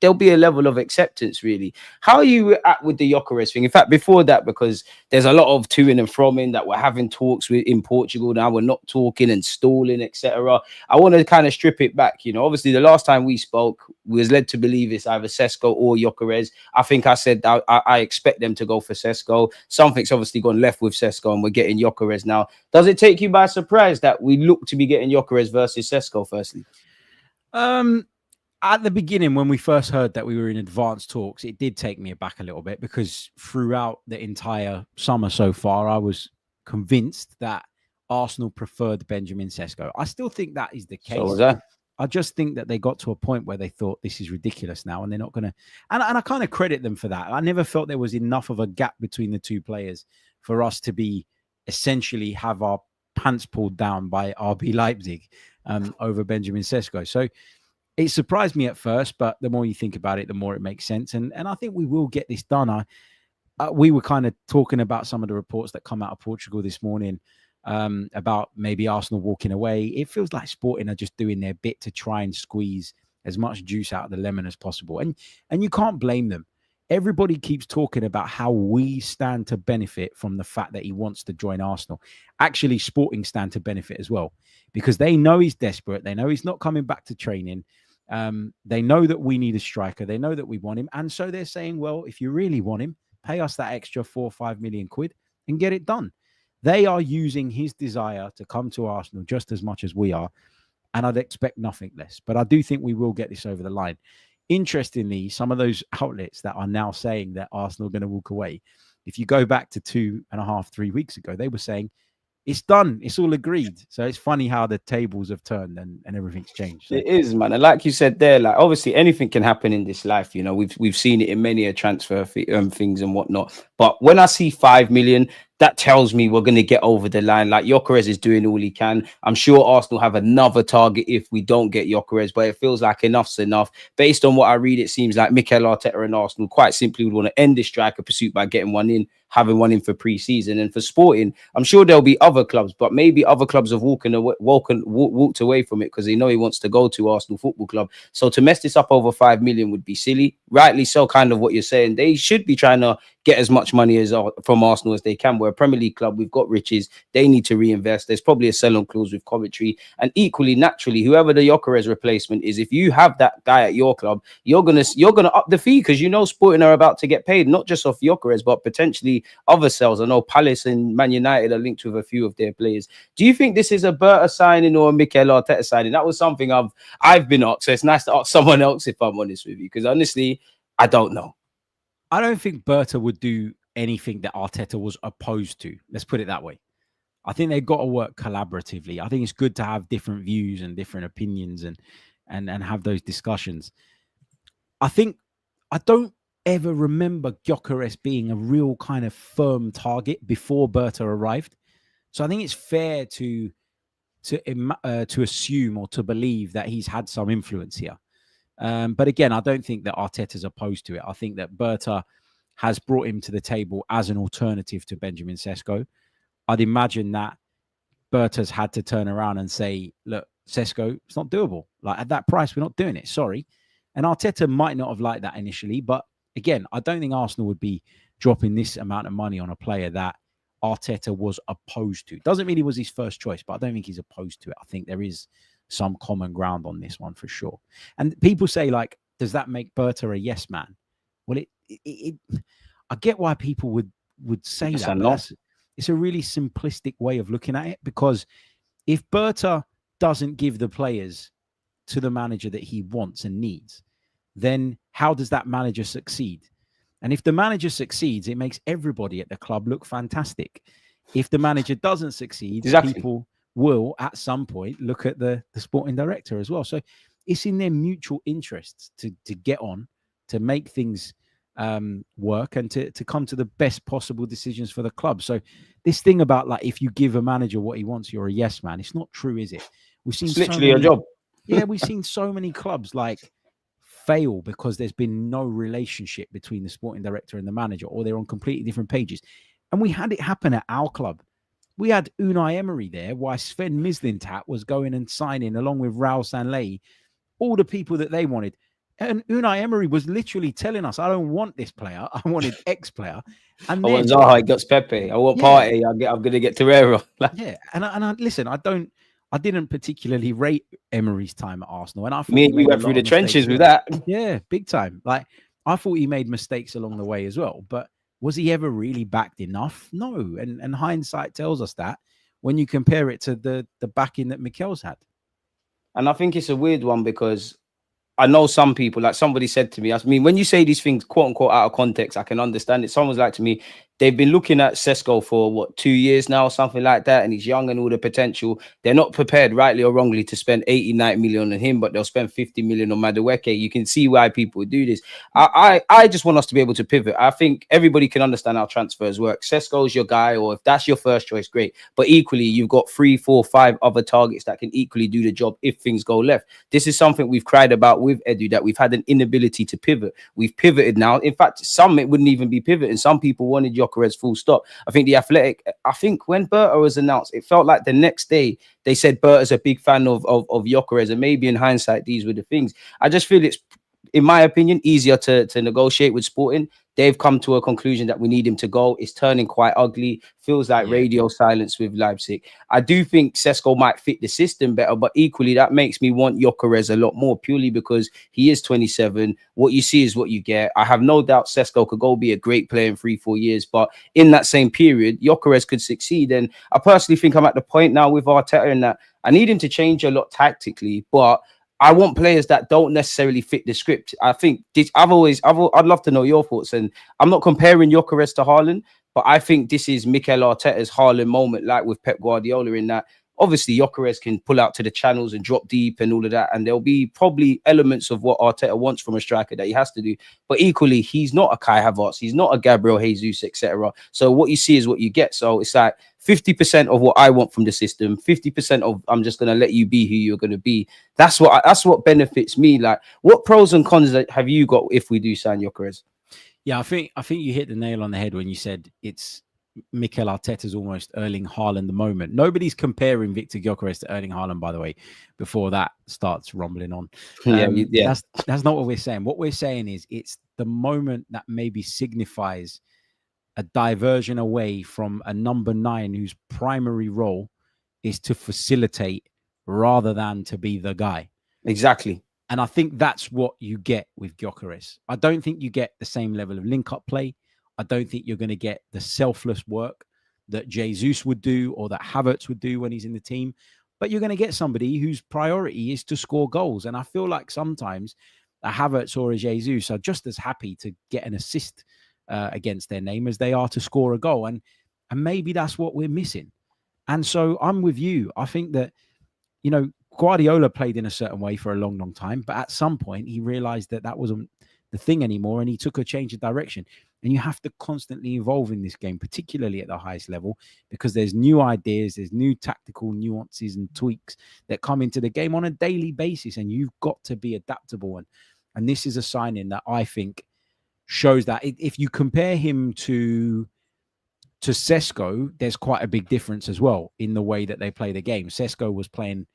there'll be a level of acceptance, really. How are you at with the Gyökeres thing? In fact, before that, because there's a lot of to-ing and from-ing that we're having talks with in Portugal now, we're not talking and stalling, etc. I want to kind of strip it back. You know, obviously the last time we spoke, we was led to believe it's either Sesko or Gyökeres. I think I said I expect them to go for Sesko. Something's obviously gone left with Sesko and we're getting Gyökeres now. Does it take you by surprise that we look to be getting Gyökeres versus Sesko firstly? At the beginning, when we first heard that we were in advanced talks, it did take me aback a little bit because throughout the entire summer so far, I was convinced that Arsenal preferred Benjamin Sesko. I still think that is the case. So was I. I just think that they got to a point where they thought this is ridiculous now and they're not going to. And I kind of credit them for that. I never felt there was enough of a gap between the two players for us to be essentially have our pants pulled down by RB Leipzig over Benjamin Sesko. So it surprised me at first, but the more you think about it, the more it makes sense. And I think we will get this done. We were kind of talking about some of the reports that come out of Portugal this morning about maybe Arsenal walking away. It feels like Sporting are just doing their bit to try and squeeze as much juice out of the lemon as possible. And you can't blame them. Everybody keeps talking about how we stand to benefit from the fact that he wants to join Arsenal. Actually, Sporting stand to benefit as well because they know he's desperate. They know he's not coming back to training. They know that we need a striker. They know that we want him. And so they're saying, well, if you really want him, pay us that extra 4 or 5 million quid and get it done. They are using his desire to come to Arsenal just as much as we are. And I'd expect nothing less. But I do think we will get this over the line. Interestingly, some of those outlets that are now saying that Arsenal are going to walk away, if you go back to 2.5, 3 weeks ago, they were saying, it's done. It's all agreed. So it's funny how the tables have turned and everything's changed. So. It is, man. And like you said there, like obviously anything can happen in this life. You know, we've seen it in many a transfer things and whatnot. But when I see 5 million, that tells me we're going to get over the line. Like Gyökeres is doing all he can. I'm sure Arsenal have another target if we don't get Gyökeres, but it feels like enough's enough. Based on what I read, it seems like Mikel Arteta and Arsenal quite simply would want to end this striker pursuit by getting one in, having one in for pre-season. And for Sporting, I'm sure there'll be other clubs, but maybe other clubs have walked away from it because they know he wants to go to Arsenal Football Club. So to mess this up over 5 million would be silly. Rightly so, kind of what you're saying. They should be trying to get as much money as from Arsenal as they can. We're a Premier League club. We've got riches. They need to reinvest. There's probably a sell-on clause with Coventry. And equally, naturally, whoever the Gyökeres replacement is, if you have that guy at your club, you're gonna up the fee because you know Sporting are about to get paid, not just off Gyökeres, but potentially other sales. I know Palace and Man United are linked with a few of their players. Do you think this is a Berta signing or a Mikel Arteta signing? That was something I've been asked. So it's nice to ask someone else if I'm honest with you, because honestly, I don't know. I don't think Berta would do anything that Arteta was opposed to. Let's put it that way. I think they've got to work collaboratively. I think it's good to have different views and different opinions and have those discussions. I don't ever remember Gyökeres being a real kind of firm target before Berta arrived. So I think it's fair to assume or to believe that he's had some influence here. But again, I don't think that Arteta's opposed to it. I think that Berta has brought him to the table as an alternative to Benjamin Sesko. I'd imagine that Berta's had to turn around and say, look, Sesko, it's not doable. Like at that price, we're not doing it. Sorry. And Arteta might not have liked that initially. But again, I don't think Arsenal would be dropping this amount of money on a player that Arteta was opposed to. Doesn't mean he was his first choice, but I don't think he's opposed to it. I think there is some common ground on this one for sure. And people say, like, does that make Berta a yes man? Well, I get why people would say yes that. But it's a really simplistic way of looking at it, because if Berta doesn't give the players to the manager that he wants and needs, then how does that manager succeed? And if the manager succeeds, it makes everybody at the club look fantastic. If the manager doesn't succeed, people will at some point look at the sporting director as well. So it's in their mutual interests to get on, to make things work, and to come to the best possible decisions for the club. So this thing about, like, if you give a manager what he wants, you're a yes man. It's not true, is it? We've seen it's literally a job. Yeah, we've seen so many clubs like fail because there's been no relationship between the sporting director and the manager, or they're on completely different pages. And we had it happen at our club. We had Unai Emery there, while Sven Mislintat was going and signing, along with Raul Sanllehi, all the people that they wanted. And Unai Emery was literally telling us, I don't want this player. I wanted X player. And I want Zaha, he got Pepe. I want Partey. I'm going to get Torreira. Yeah. And I listen, I didn't particularly rate Emery's time at Arsenal. And I thought me and you went through the trenches with that. Yeah, big time. Like, I thought he made mistakes along the way as well. But was he ever really backed enough? No. And hindsight tells us that when you compare it to the backing that Mikel's had. And I think it's a weird one because I know some people, like somebody said to me, I mean, when you say these things, quote unquote, out of context, I can understand it. Someone's like to me, they've been looking at Sesko for 2 years now, something like that. And he's young and all the potential. They're not prepared, rightly or wrongly, to spend 80, 90 million on him, but they'll spend 50 million on Madueke. You can see why people would do this. I just want us to be able to pivot. I think everybody can understand how transfers work. Sesko's your guy, or if that's your first choice, great. But equally, you've got 3, 4, 5 other targets that can equally do the job if things go left. This is something we've cried about with Edu, that we've had an inability to pivot. We've pivoted now. In fact, some it wouldn't even be pivoting. Some people wanted Gyökeres full stop. I think the Athletic, when Berta was announced, it felt like the next day they said Berta's a big fan of Gyökeres, and maybe in hindsight these were the things. I just feel it's, in my opinion, easier to negotiate with Sporting. They've come to a conclusion that we need him to go. It's turning quite ugly. Feels like radio silence with Leipzig. I do think Sesko might fit the system better, but equally that makes me want Gyökeres a lot more, purely because he is 27. What you see is what you get. I have no doubt Sesko could go be a great player in 3-4 years, but in that same period, Gyökeres could succeed. And I personally think I'm at the point now with Arteta in that I need him to change a lot tactically, but I want players that don't necessarily fit the script. I think this, I'd love to know your thoughts. And I'm not comparing Gyökeres to Haaland, but I think this is Mikel Arteta's Haaland moment, like with Pep Guardiola, in that obviously Gyökeres can pull out to the channels and drop deep and all of that. And there'll be probably elements of what Arteta wants from a striker that he has to do. But equally, he's not a Kai Havertz. He's not a Gabriel Jesus, etc. So what you see is what you get. So it's like 50% of what I want from the system, 50% of I'm just going to let you be who you're going to be. That's what benefits me. Like, what pros and cons have you got if we do sign Gyökeres? Yeah, I think you hit the nail on the head when you said it's Mikel Arteta's almost Erling Haaland the moment. Nobody's comparing Viktor Gyökeres to Erling Haaland, by the way, before that starts rumbling on. That's not what we're saying. What we're saying is it's the moment that maybe signifies a diversion away from a number 9 whose primary role is to facilitate rather than to be the guy. Exactly. And I think that's what you get with Gyökeres. I don't think you get the same level of link-up play. I don't think you're going to get the selfless work that Jesus would do or that Havertz would do when he's in the team. But you're going to get somebody whose priority is to score goals. And I feel like sometimes a Havertz or a Jesus are just as happy to get an assist against their name as they are to score a goal. And maybe that's what we're missing. And so I'm with you. I think that, Guardiola played in a certain way for a long, long time. But at some point, he realized that wasn't the thing anymore. And he took a change of direction. And you have to constantly evolve in this game, particularly at the highest level, because there's new ideas, there's new tactical nuances and tweaks that come into the game on a daily basis. And you've got to be adaptable. And this is a signing that I think shows that if you compare him to Sesko, there's quite a big difference as well in the way that they play the game. Sesko was playing,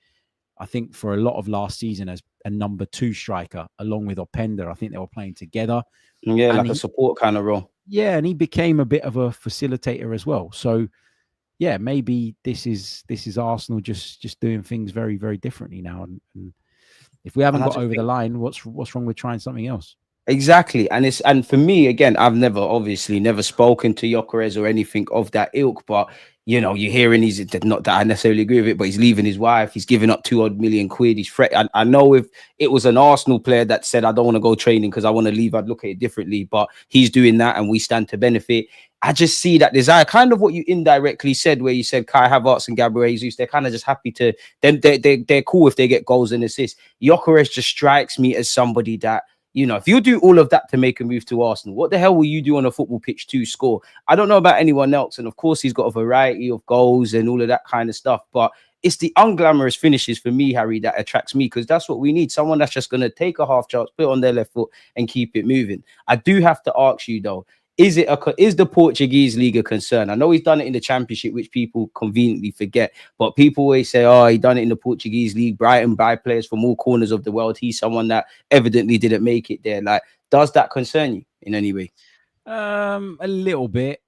I think, for a lot of last season as a number 2 striker, along with Openda. I think they were playing together. Yeah, like a support kind of role. Yeah, and he became a bit of a facilitator as well. So, yeah, maybe this is Arsenal just doing things very, very differently now. And if we haven't got over the line, what's wrong with trying something else? Exactly. And for me, again, I've never spoken to Gyökeres or anything of that ilk, but you're hearing he's not that I necessarily agree with it, but he's leaving his wife, he's giving up 2 odd million quid. He's I know if it was an Arsenal player that said, I don't want to go training because I want to leave, I'd look at it differently. But he's doing that and we stand to benefit. I just see that desire, kind of what you indirectly said, where you said Kai Havertz and Gabriel Jesus, they're kind of just happy to they're cool if they get goals and assists. Gyökeres just strikes me as somebody that, if you do all of that to make a move to Arsenal, what the hell will you do on a football pitch to score? I don't know about anyone else. And of course, he's got a variety of goals and all of that kind of stuff. But it's the unglamorous finishes for me, Harry, that attracts me, because that's what we need. Someone that's just going to take a half chance, put it on their left foot and keep it moving. I do have to ask you, though, is the Portuguese league a concern? I know he's done it in the Championship, which people conveniently forget, but people always say, oh, he done it in the Portuguese league. Brighton buy players from all corners of the world. He's someone that evidently didn't make it there. Like, does that concern you in any way? A little bit.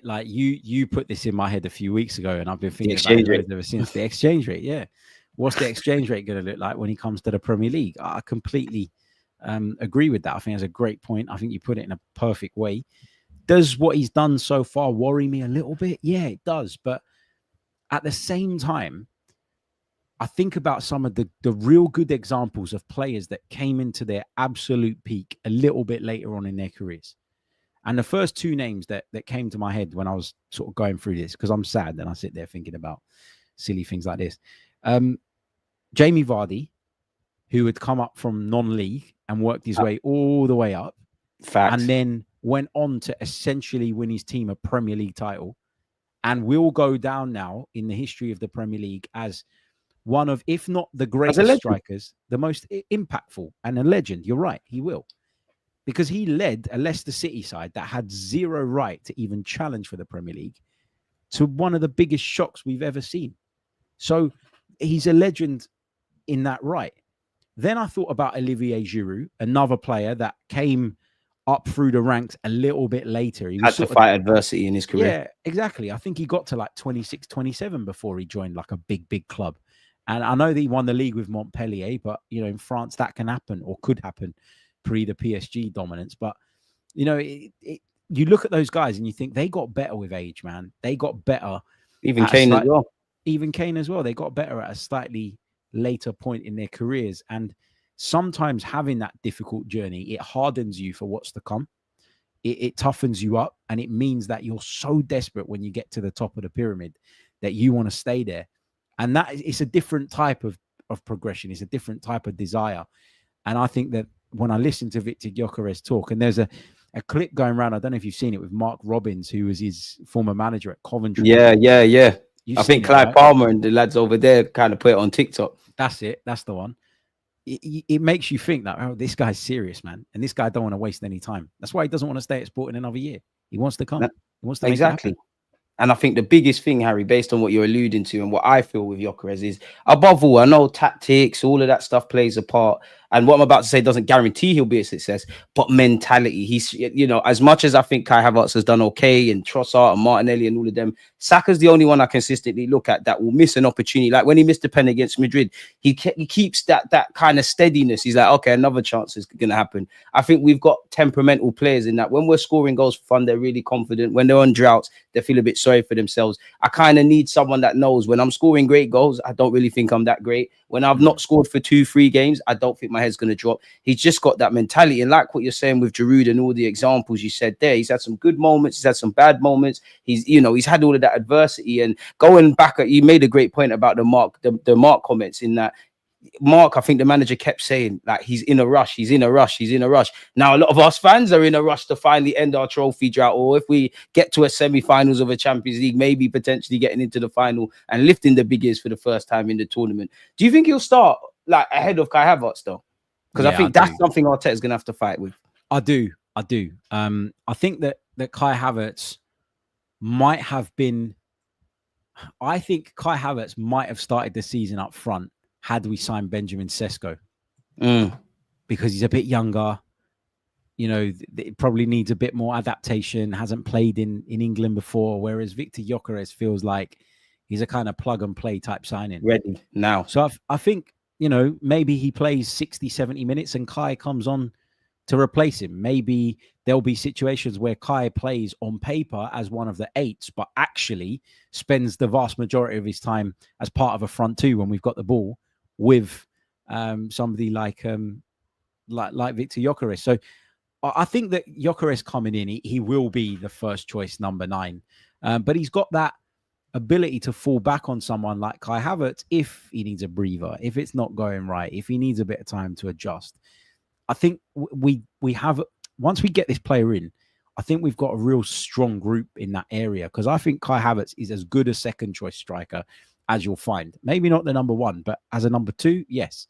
Like you put this in my head a few weeks ago, and I've been thinking about it ever since. The exchange rate, yeah. What's the exchange rate going to look like when he comes to the Premier League? I completely agree with that. I think that's a great point. I think you put it in a perfect way. Does what he's done so far worry me a little bit? Yeah, it does. But at the same time, I think about some of the real good examples of players that came into their absolute peak a little bit later on in their careers. And the first two names that came to my head when I was sort of going through this, because I'm sad and I sit there thinking about silly things like this. Jamie Vardy, who had come up from non-league and worked his way all the way up. Facts. And then went on to essentially win his team a Premier League title, and will go down now in the history of the Premier League as one of, if not the greatest strikers, the most impactful, and a legend. You're right, he will. Because he led a Leicester City side that had zero right to even challenge for the Premier League to one of the biggest shocks we've ever seen. So he's a legend in that right. Then I thought about Olivier Giroud, another player that came up through the ranks a little bit later. He had to fight adversity in his career. Yeah, exactly. I think he got to like 26, 27 before he joined like a big club. And I know that he won the league with Montpellier, but, in France that can happen or could happen pre the PSG dominance. But, you look at those guys and you think they got better with age, man. They got better. Even Kane as well. Even Kane as well. They got better at a slightly later point in their careers. And sometimes having that difficult journey, it hardens you for what's to come. It toughens you up, and it means that you're so desperate when you get to the top of the pyramid that you want to stay there. And that it's a different type of progression. It's a different type of desire. And I think that when I listen to Viktor Gyökeres talk, and there's a clip going around, I don't know if you've seen it, with Mark Robbins, who was his former manager at Coventry. Yeah. I think Clive Palmer and the lads over there kind of put it on TikTok. That's it. That's the one. It makes you think that, oh, this guy's serious, man. And this guy don't want to waste any time. That's why he doesn't want to stay at Sporting another year. He wants to come. He wants to make exactly. it happen. And I think the biggest thing, Harry, based on what you're alluding to and what I feel with Gyökeres is, above all, I know tactics, all of that stuff plays a part. And what I'm about to say doesn't guarantee he'll be a success, but mentality. He's, as much as I think Kai Havertz has done okay, and Trossard and Martinelli and all of them, Saka's the only one I consistently look at that will miss an opportunity. Like when he missed the pen against Madrid, he keeps that kind of steadiness. He's like, okay, another chance is going to happen. I think we've got temperamental players in that when we're scoring goals for fun, they're really confident. When they're on droughts, they feel a bit sorry for themselves. I kind of need someone that knows when I'm scoring great goals, I don't really think I'm that great. When I've not scored for 2-3 games, I don't think my head's going to drop. He's just got that mentality. And like what you're saying with Giroud and all the examples you said there, he's had some good moments. He's had some bad moments. He's had all of that adversity. And going back, you made a great point about the Mark comments in that. Mark, I think the manager kept saying like he's in a rush. Now a lot of us fans are in a rush to finally end our trophy drought, or if we get to a semi-finals of a Champions League, maybe potentially getting into the final and lifting the big ears for the first time in the tournament. Do you think he'll start like ahead of Kai Havertz though? Because I think that's something Arteta is going to have to fight with. I do. I think that Kai Havertz might have been. I think Kai Havertz might have started the season up front had we signed Benjamin Sesko, because he's a bit younger. It probably needs a bit more adaptation. Hasn't played in England before, whereas Viktor Gyökeres feels like he's a kind of plug and play type signing. Ready now. So I think maybe he plays 60, 70 minutes and Kai comes on to replace him. Maybe there'll be situations where Kai plays on paper as one of the 8s, but actually spends the vast majority of his time as part of a front 2 when we've got the ball with somebody like Viktor Gyökeres. So I think that Gyökeres coming in, he will be the first choice number 9, but he's got that ability to fall back on someone like Kai Havertz if he needs a breather, if it's not going right, if he needs a bit of time to adjust. I think we have, once we get this player in, I think we've got a real strong group in that area, because I think Kai Havertz is as good a second choice striker as you'll find. Maybe not the number 1, but as a number 2, yes.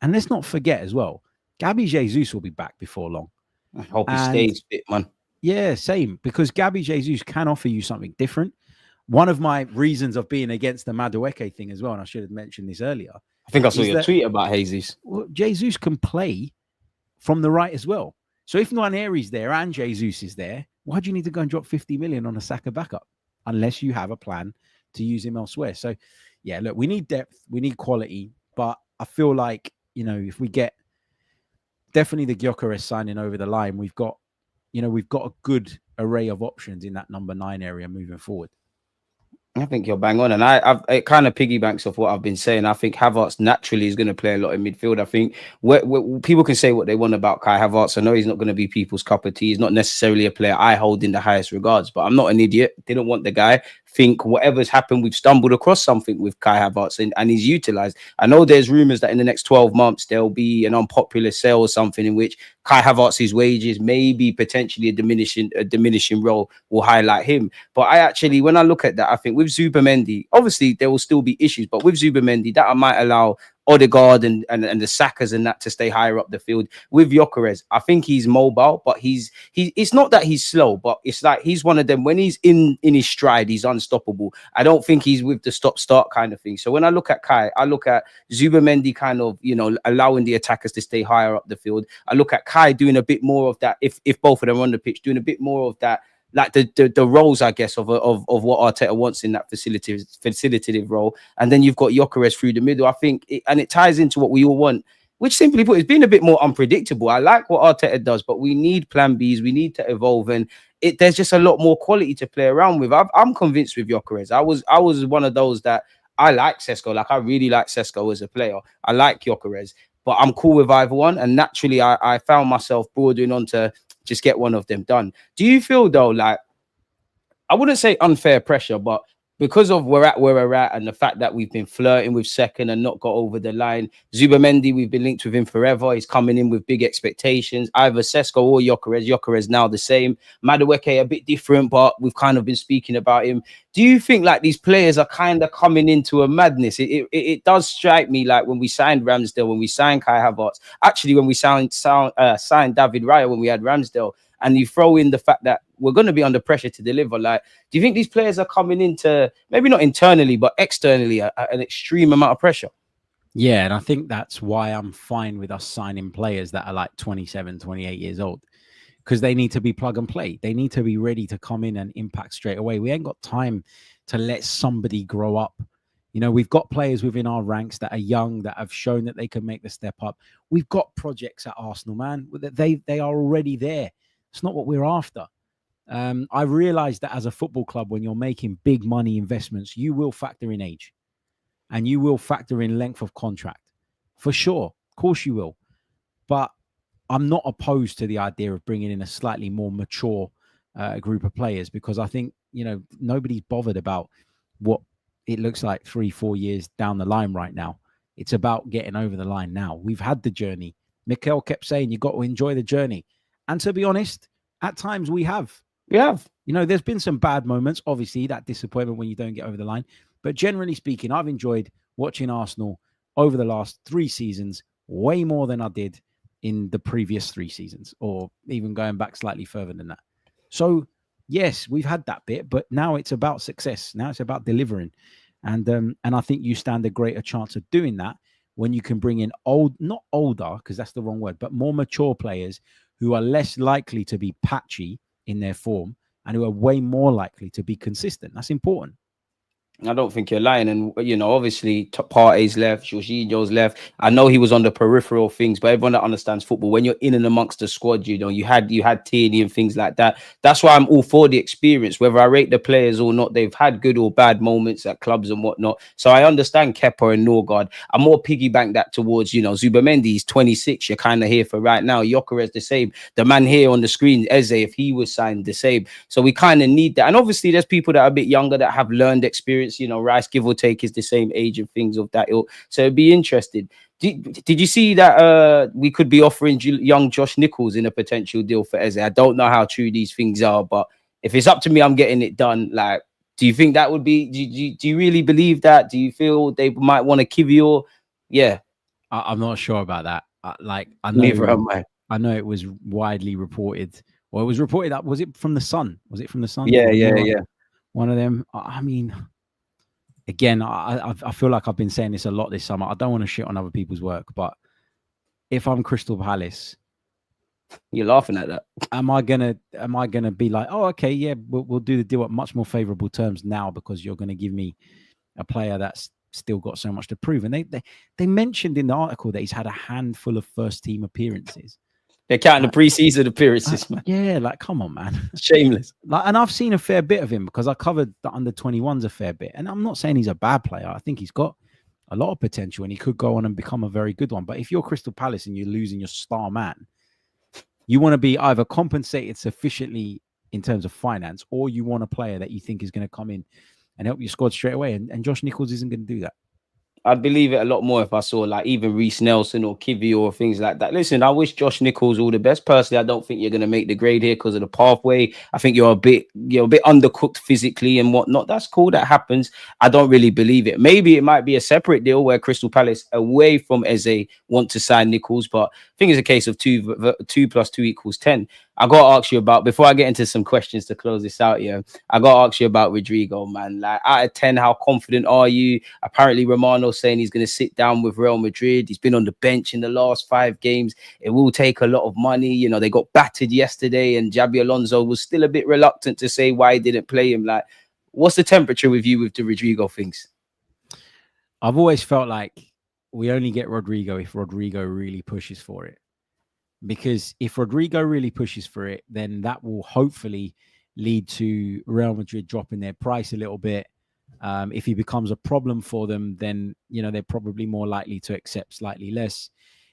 And let's not forget as well, Gabby Jesus will be back before long. I hope he stays fit, man. Yeah, same, because Gabby Jesus can offer you something different. One of my reasons of being against the Madueke thing as well, and I should have mentioned this earlier. I think I saw your tweet about Jesus. Well, Jesus can play from the right as well. So if Nwaneri's there and Jesus is there, why do you need to go and drop 50 million on a Saka backup? Unless you have a plan to use him elsewhere. So, yeah, look, we need depth, we need quality, but I feel like, if we get definitely the Gyokeres signing over the line, we've got a good array of options in that number 9 area moving forward. I think you're bang on, and it kind of piggybacks off what I've been saying. I think Havertz naturally is going to play a lot in midfield. I think people can say what they want about Kai Havertz. I know he's not going to be people's cup of tea. He's not necessarily a player I hold in the highest regards, but I'm not an idiot. Didn't want the guy. Think whatever's happened, we've stumbled across something with Kai Havertz, and he's utilized. I know there's rumors that in the next 12 months there'll be an unpopular sale or something in which Kai Havertz's wages, maybe potentially a diminishing role, will highlight him. But I actually, when I look at that, I think with Zubimendi, obviously there will still be issues, but with Zubimendi, that I might allow Odegaard and the Sakas and that to stay higher up the field. With Gyökeres, I think he's mobile, but it's not that he's slow, but it's like he's one of them. When he's in his stride, he's unstoppable. I don't think he's with the stop-start kind of thing. So when I look at Kai, I look at Zubimendi kind of, allowing the attackers to stay higher up the field. I look at Kai doing a bit more of that, if both of them are on the pitch, doing a bit more of that, like the roles, I guess, of what Arteta wants in that facilitative role. And then you've got Gyökeres through the middle. I think, it ties into what we all want, which simply put is being a bit more unpredictable. I like what Arteta does, but we need plan Bs. We need to evolve, and there's just a lot more quality to play around with. I'm convinced with Gyökeres. I was one of those that I like Sesko. Like, I really like Sesko as a player. I like Gyökeres, but I'm cool with either one. And naturally, I found myself bordering on to just get one of them done. Do you feel, though, like, I wouldn't say unfair pressure, but because of where we're at and the fact that we've been flirting with second and not got over the line, Zubimendi, we've been linked with him forever. He's coming in with big expectations. Either Sesko or Gyökeres. Gyökeres now the same. Madueke a bit different, but we've kind of been speaking about him. Do you think like these players are kind of coming into a madness? It does strike me like when we signed Ramsdale, when we signed Kai Havertz, actually when we signed David Raya when we had Ramsdale, and you throw in the fact that we're going to be under pressure to deliver. Like, do you think these players are coming into, maybe not internally, but externally, an extreme amount of pressure? Yeah, and I think that's why I'm fine with us signing players that are like 27, 28 years old, because they need to be plug and play. They need to be ready to come in and impact straight away. We ain't got time to let somebody grow up. We've got players within our ranks that are young, that have shown that they can make the step up. We've got projects at Arsenal, man. They are already there. It's not what we're after. I realize that as a football club, when you're making big money investments, you will factor in age and you will factor in length of contract for sure. Of course you will. But I'm not opposed to the idea of bringing in a slightly more mature group of players, because I think, nobody's bothered about what it looks like 3-4 years down the line right now. It's about getting over the line now. We've had the journey. Mikel kept saying you got to enjoy the journey. And to be honest, at times we have. We have. There's been some bad moments, obviously, that disappointment when you don't get over the line. But generally speaking, I've enjoyed watching Arsenal over the last 3 seasons way more than I did in the previous 3 seasons, or even going back slightly further than that. So, yes, we've had that bit, but now it's about success. Now it's about delivering. And I think you stand a greater chance of doing that when you can bring in not older, because that's the wrong word, but more mature players who are less likely to be patchy in their form and who are way more likely to be consistent. That's important. I don't think you're lying. And, obviously, Partey's left, Jorginho's left. I know he was on the peripheral things, but everyone that understands football, when you're in and amongst the squad, you had Tierney and things like that. That's why I'm all for the experience, whether I rate the players or not. They've had good or bad moments at clubs and whatnot. So I understand Kepa and Norgard. I'm more piggyback that towards, Zubamendi's 26. You're kind of here for right now. Gyökeres the same. The man here on the screen, Eze, if he was signed, the same. So we kind of need that. And obviously, there's people that are a bit younger that have learned experience. Rice, give or take, is the same age and things of that ilk. So it'd be interesting. Did you see that we could be offering young Josh Nichols in a potential deal for Eze? I don't know how true these things are, but if it's up to me, I'm getting it done. Like, do you think that would be? Do you really believe that? Do you feel they might want to Kivior? Yeah, I'm not sure about that. I neither am I. I know it was widely reported. Well, it was reported that was it from the Sun? Was it from the Sun? Yeah. One of them. I mean, again, I feel like I've been saying this a lot this summer. I don't want to shit on other people's work, but if I'm Crystal Palace, you're laughing at that. Am I gonna be like, oh, okay, yeah, we'll do the deal at much more favorable terms now because you're gonna give me a player that's still got so much to prove? And they mentioned in the article that he's had a handful of first team appearances. They're counting the preseason appearances, man. Yeah, like, come on, man. Shameless. And I've seen a fair bit of him because I covered the under 21s a fair bit. And I'm not saying he's a bad player. I think he's got a lot of potential and he could go on and become a very good one. But if you're Crystal Palace and you're losing your star man, you want to be either compensated sufficiently in terms of finance, or you want a player that you think is going to come in and help your squad straight away. And Josh Nichols isn't going to do that. I'd believe it a lot more if I saw like even Reece Nelson or Kivior or things like that. Listen, I wish Josh Nichols all the best. Personally, I don't think you're going to make the grade here because of the pathway. I think you're a bit undercooked physically and whatnot. That's cool. That happens. I don't really believe it. Maybe it might be a separate deal where Crystal Palace away from Eze want to sign Nichols, but I think it's a case of 2 + 2 = 10. I got to ask you about, before I get into some questions to close this out here, I got to ask you about Rodrygo, man. Like, out of 10, how confident are you? Apparently, Romano's saying he's going to sit down with Real Madrid. He's been on the bench in the last 5 games. It will take a lot of money. They got battered yesterday, and Xabi Alonso was still a bit reluctant to say why he didn't play him. Like, what's the temperature with you with the Rodrygo things? I've always felt like we only get Rodrygo if Rodrygo really pushes for it. Because if Rodrygo really pushes for it, then that will hopefully lead to Real Madrid dropping their price a little bit. If he becomes a problem for them, then they're probably more likely to accept slightly less.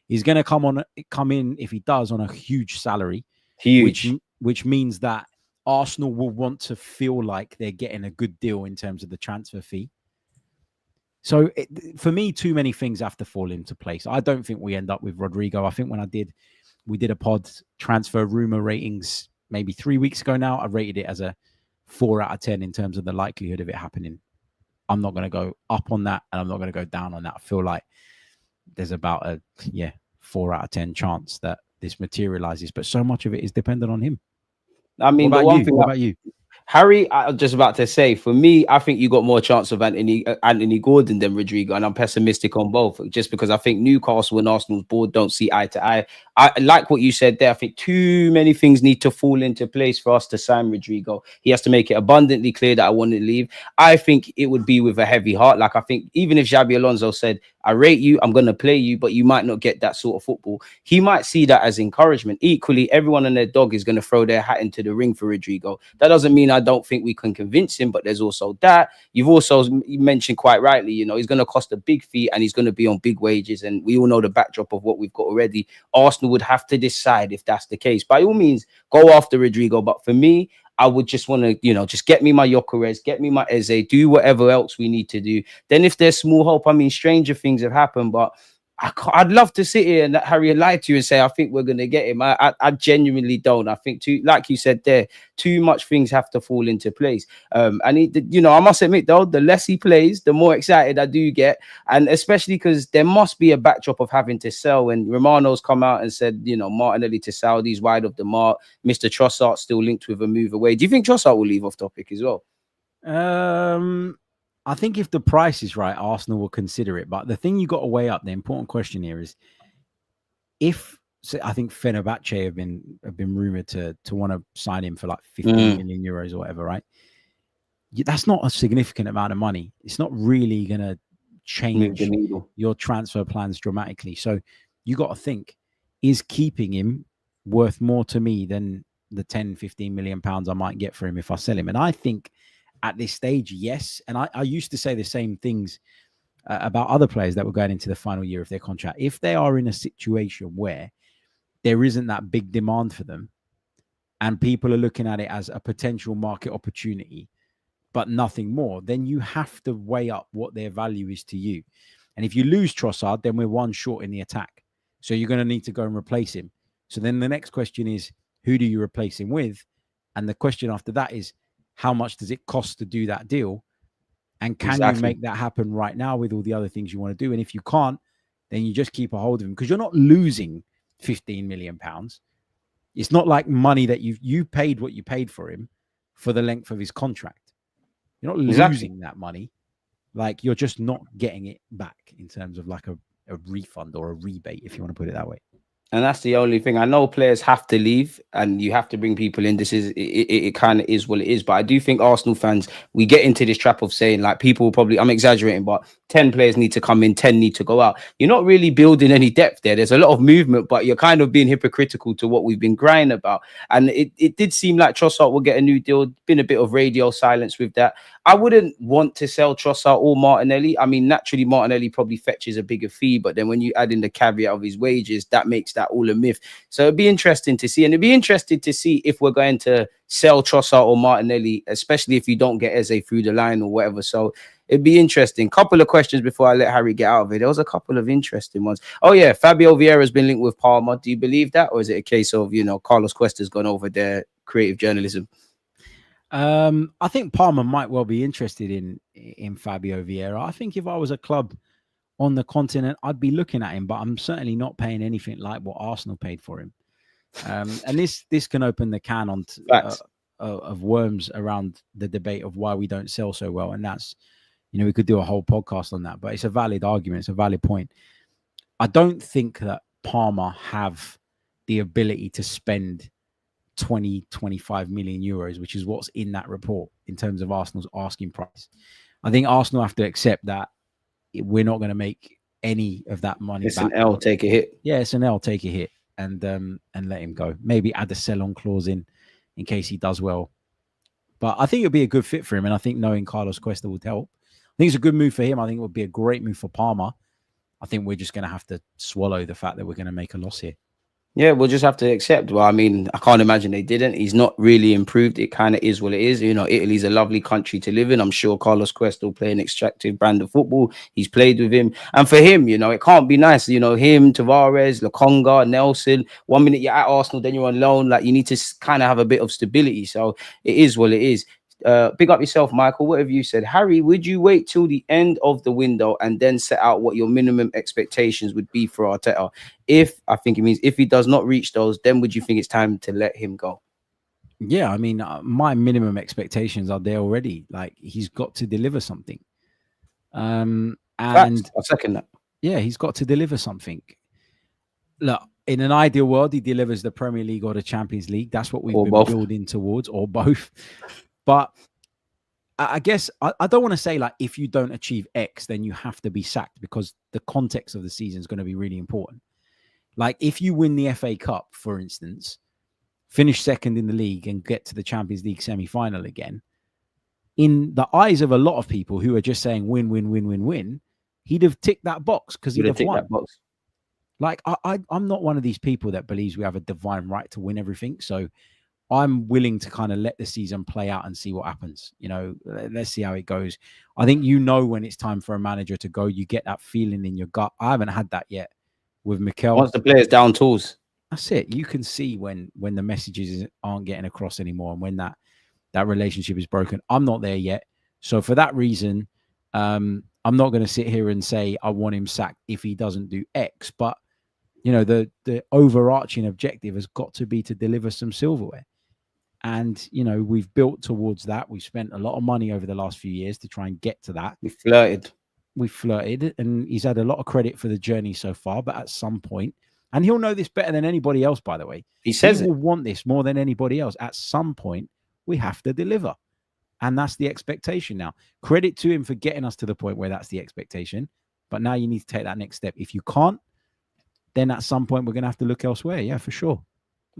He's going to come in if he does on a huge salary, which means that Arsenal will want to feel like they're getting a good deal in terms of the transfer fee. So for me, too many things have to fall into place. I don't think we end up with Rodrygo. I think we did a pod transfer rumor ratings maybe 3 weeks ago now. I rated it as a 4 out of 10 in terms of the likelihood of it happening. I'm not going to go up on that and I'm not going to go down on that. I feel like there's about a 4 out of 10 chance that this materializes, but so much of it is dependent on him. I mean, what about you? Harry, I was just about to say, for me, I think you got more chance of Anthony Gordon than Rodrygo, and I'm pessimistic on both, just because I think Newcastle and Arsenal's board don't see eye to eye. I like what you said there. I think too many things need to fall into place for us to sign Rodrygo. He has to make it abundantly clear that I want to leave. I think it would be with a heavy heart. Like, I think even if Xabi Alonso said, I rate you, I'm going to play you, but you might not get that sort of football, he might see that as encouragement. Equally, everyone and their dog is going to throw their hat into the ring for Rodrygo. That doesn't mean I don't think we can convince him, but there's also that. You've also mentioned quite rightly, he's going to cost a big fee and he's going to be on big wages. And we all know the backdrop of what we've got already. Arsenal would have to decide if that's the case. By all means, go after Rodrygo. But for me, I would just want to, just get me my Gyökeres, get me my Eze, do whatever else we need to do. Then if there's small hope, I mean, stranger things have happened, but I'd love to sit here and Harry lie to you and say, I think we're going to get him. I genuinely don't. I think, like you said there, too much things have to fall into place. And I must admit, though, the less he plays, the more excited I do get. And especially because there must be a backdrop of having to sell. And Romano's come out and said, Martinelli to Saudi's wide of the mark. Mr. Trossard still linked with a move away. Do you think Trossard will leave off topic as well? I think if the price is right, Arsenal will consider it. But the thing you got to weigh up, the important question here is, I think Fenerbahce have been rumored to want to sign him for like 15 million euros or whatever, right? that's not a significant amount of money. It's not really going to change your transfer plans dramatically. So you got to think, is keeping him worth more to me than the 10, 15 million pounds I might get for him if I sell him? And I think at this stage, yes. And I used to say the same things about other players that were going into the final year of their contract. If they are in a situation where there isn't that big demand for them and people are looking at it as a potential market opportunity, but nothing more, then you have to weigh up what their value is to you. And if you lose Trossard, then we're one short in the attack. So you're going to need to go and replace him. So then the next question is, who do you replace him with? And the question after that is, how much does it cost to do that deal? And can you make that happen right now with all the other things you want to do? And if you can't, then you just keep a hold of him, because you're not losing 15 million pounds. It's not like money that you paid what you paid for him for the length of his contract. You're not losing that money. Like, you're just not getting it back in terms of like a refund or a rebate, if you want to put it that way. And that's the only thing. I know players have to leave and you have to bring people in. This is it kind of is what it is. But I do think Arsenal fans, we get into this trap of saying, like, people probably, I'm exaggerating, but 10 players need to come in, 10 need to go out. You're not really building any depth there. There's a lot of movement, but you're kind of being hypocritical to what we've been grinding about. And it did seem like Trossard will get a new deal. Been a bit of radio silence with that. I wouldn't want to sell Trossard or Martinelli. I mean, naturally, Martinelli probably fetches a bigger fee, but then when you add in the caveat of his wages, that makes that all a myth. So it'd be interesting to see. And it'd be interesting to see if we're going to sell Trossard or Martinelli, especially if you don't get Eze through the line or whatever. So it'd be interesting. Couple of questions before I let Harry get out of it. There was a couple of interesting ones. Oh, yeah, Fabio Vieira has been linked with Parma. Do you believe that? Or is it a case of, Carlos Cuesta's gone over there, creative journalism? I think Parma might well be interested in Fabio Vieira. I think if I was a club on the continent, I'd be looking at him, but I'm certainly not paying anything like what Arsenal paid for him. And this can open the can on of worms around the debate of why we don't sell so well. And that's, we could do a whole podcast on that, but it's a valid argument. It's a valid point. I don't think that Parma have the ability to spend 20-25 million euros, which is what's in that report in terms of Arsenal's asking price. I think Arsenal have to accept that we're not going to make any of that money back. It's an L, take a hit. Yeah, it's an L, take a hit, and let him go. Maybe add a sell-on clause in case he does well. But I think it'll be a good fit for him, and I think knowing Carlos Cuesta would help. I think it's a good move for him. I think it would be a great move for Parma. I think we're just going to have to swallow the fact that we're going to make a loss here. Yeah, we'll just have to accept. Well, I mean, I can't imagine they didn't. He's not really improved. It kind of is what it is. Italy's a lovely country to live in. I'm sure Carlos Cuesta will play an extractive brand of football. He's played with him. And for him, it can't be nice. Him, Tavares, Lokonga, Nelson. 1 minute you're at Arsenal, then you're on loan. Like, you need to kind of have a bit of stability. So it is what it is. Big up yourself, Michael. What have you said? Harry, would you wait till the end of the window and then set out what your minimum expectations would be for Arteta? I think it means if he does not reach those, then would you think it's time to let him go? Yeah, I mean, my minimum expectations are there already. Like, he's got to deliver something. And I second that. Yeah, he's got to deliver something. Look, in an ideal world, he delivers the Premier League or the Champions League. That's what we've been building towards, or both. But I guess I don't want to say, like, if you don't achieve X, then you have to be sacked, because the context of the season is going to be really important. Like, if you win the FA Cup, for instance, finish second in the league and get to the Champions League semi-final again, in the eyes of a lot of people who are just saying win, win, win, win, win, he'd have ticked that box because he'd have won. That box. Like, I'm not one of these people that believes we have a divine right to win everything. So I'm willing to kind of let the season play out and see what happens. Let's see how it goes. I think when it's time for a manager to go. You get that feeling in your gut. I haven't had that yet with Mikel. Once the player's down tools. That's it. You can see when the messages aren't getting across anymore and when that relationship is broken. I'm not there yet. So for that reason, I'm not going to sit here and say I want him sacked if he doesn't do X. But, the overarching objective has got to be to deliver some silverware. And, we've built towards that. We've spent a lot of money over the last few years to try and get to that. We flirted, and he's had a lot of credit for the journey so far. But at some point, and he'll know this better than anybody else, by the way. He will want this more than anybody else. At some point, we have to deliver. And that's the expectation now. Credit to him for getting us to the point where that's the expectation. But now you need to take that next step. If you can't, then at some point we're going to have to look elsewhere. Yeah, for sure.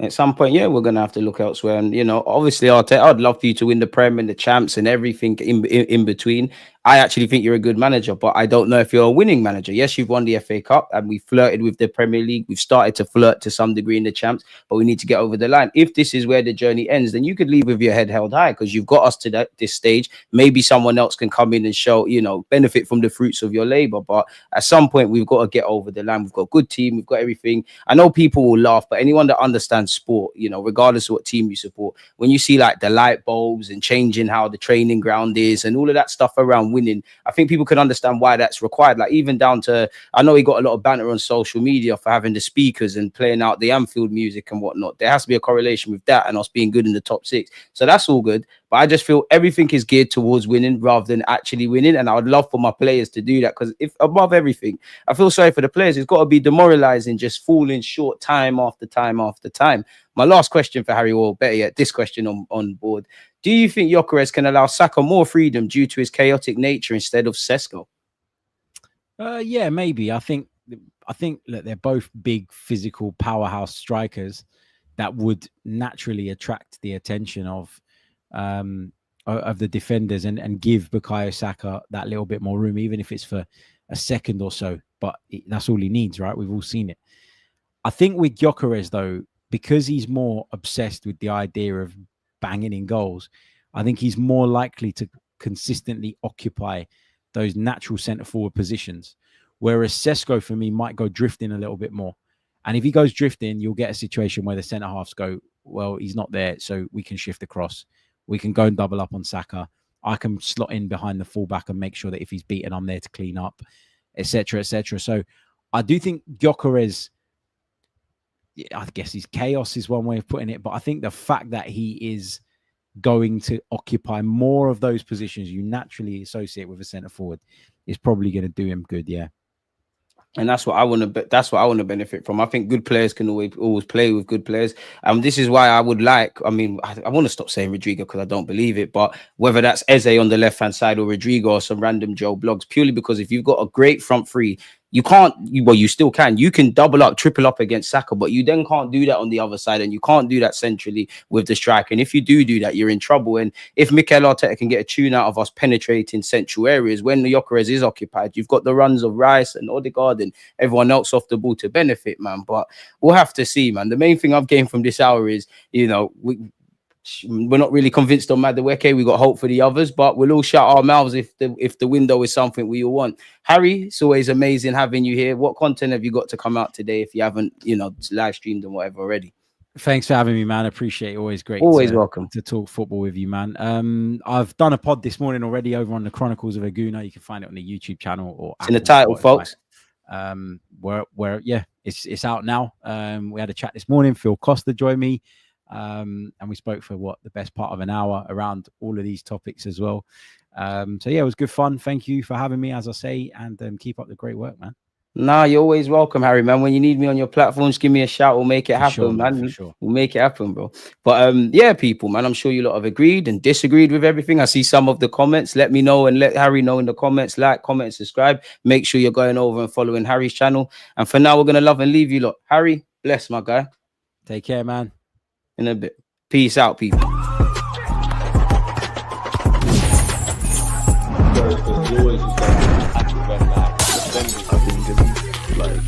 At some point, yeah, we're going to have to look elsewhere. And, obviously, I'd love for you to win the Prem and the champs and everything in between. I actually think you're a good manager, but I don't know if you're a winning manager. Yes, you've won the FA Cup and we flirted with the Premier League. We've started to flirt to some degree in the champs, but we need to get over the line. If this is where the journey ends, then you could leave with your head held high because you've got us to this stage. Maybe someone else can come in and show, benefit from the fruits of your labor. But at some point, we've got to get over the line. We've got a good team. We've got everything. I know people will laugh, but anyone that understands sport, regardless of what team you support, when you see like the light bulbs and changing how the training ground is and all of that stuff around winning, I think people can understand why that's required. Like even down to, I know he got a lot of banter on social media for having the speakers and playing out the Anfield music and whatnot. There has to be a correlation with that and us being good in the top 6. So that's all good. But I just feel everything is geared towards winning rather than actually winning. And I would love for my players to do that because if above everything, I feel sorry for the players. It's got to be demoralizing, just falling short time after time after time. My last question for Harry, or better yet, this question on board. Do you think Gyökeres can allow Saka more freedom due to his chaotic nature instead of Sesko? Yeah, maybe. I think that they're both big physical powerhouse strikers that would naturally attract the attention of the defenders and give Bukayo Saka that little bit more room, even if it's for a second or so. But that's all he needs, right? We've all seen it. I think with Gyökeres, though, because he's more obsessed with the idea of banging in goals, I think he's more likely to consistently occupy those natural centre-forward positions. Whereas Sesko, for me, might go drifting a little bit more. And if he goes drifting, you'll get a situation where the centre-halves go, well, he's not there, so we can shift across. We can go and double up on Saka. I can slot in behind the fullback and make sure that if he's beaten, I'm there to clean up, etc., etc. So I do think Gyökeres, I guess his chaos is one way of putting it, but I think the fact that he is going to occupy more of those positions you naturally associate with a centre forward is probably going to do him good. Yeah. And that's what I want to. That's what I want to benefit from. I think good players can always play with good players. This is why I would like. I mean, I want to stop saying Rodrygo because I don't believe it. But whether that's Eze on the left hand side or Rodrygo or some random Joe Blogs, purely because if you've got a great front three, you can't. Well, you still can. You can double up, triple up against Saka, but you then can't do that on the other side, and you can't do that centrally with the striker. And if you do that, you're in trouble. And if Mikel Arteta can get a tune out of us penetrating central areas when the Gyökeres is occupied, you've got the runs of Rice and Odegaard and everyone else off the ball to benefit, man. But we'll have to see, man. The main thing I've gained from this hour is, we're not really convinced on Madueke. We got hope for the others, but we'll all shut our mouths if the window is something we all want. Harry, it's always amazing having you here. What content have you got to come out today if you haven't, live streamed and whatever already? Thanks for having me, man. I appreciate it. Always great. Welcome to talk football with you, man. I've done a pod this morning already over on the Chronicles of a Gooner. You can find it on the YouTube channel or it's in the title, folks. Where it's out now. We had a chat this morning. Phil Costa joined me. And we spoke for the best part of an hour around all of these topics as well. So yeah, it was good fun. Thank you for having me, as I say, and keep up the great work, man. Nah, you're always welcome, Harry, man. When you need me on your platform, just give me a shout. We'll make it happen, man. Sure. We'll make it happen, bro. But yeah, people, man, I'm sure you lot have agreed and disagreed with everything. I see some of the comments. Let me know and let Harry know in the comments. Like, comment, subscribe. Make sure you're going over and following Harry's channel. And for now, we're going to love and leave you lot. Harry, bless, my guy. Take care, man. In a bit. Peace out, people. Like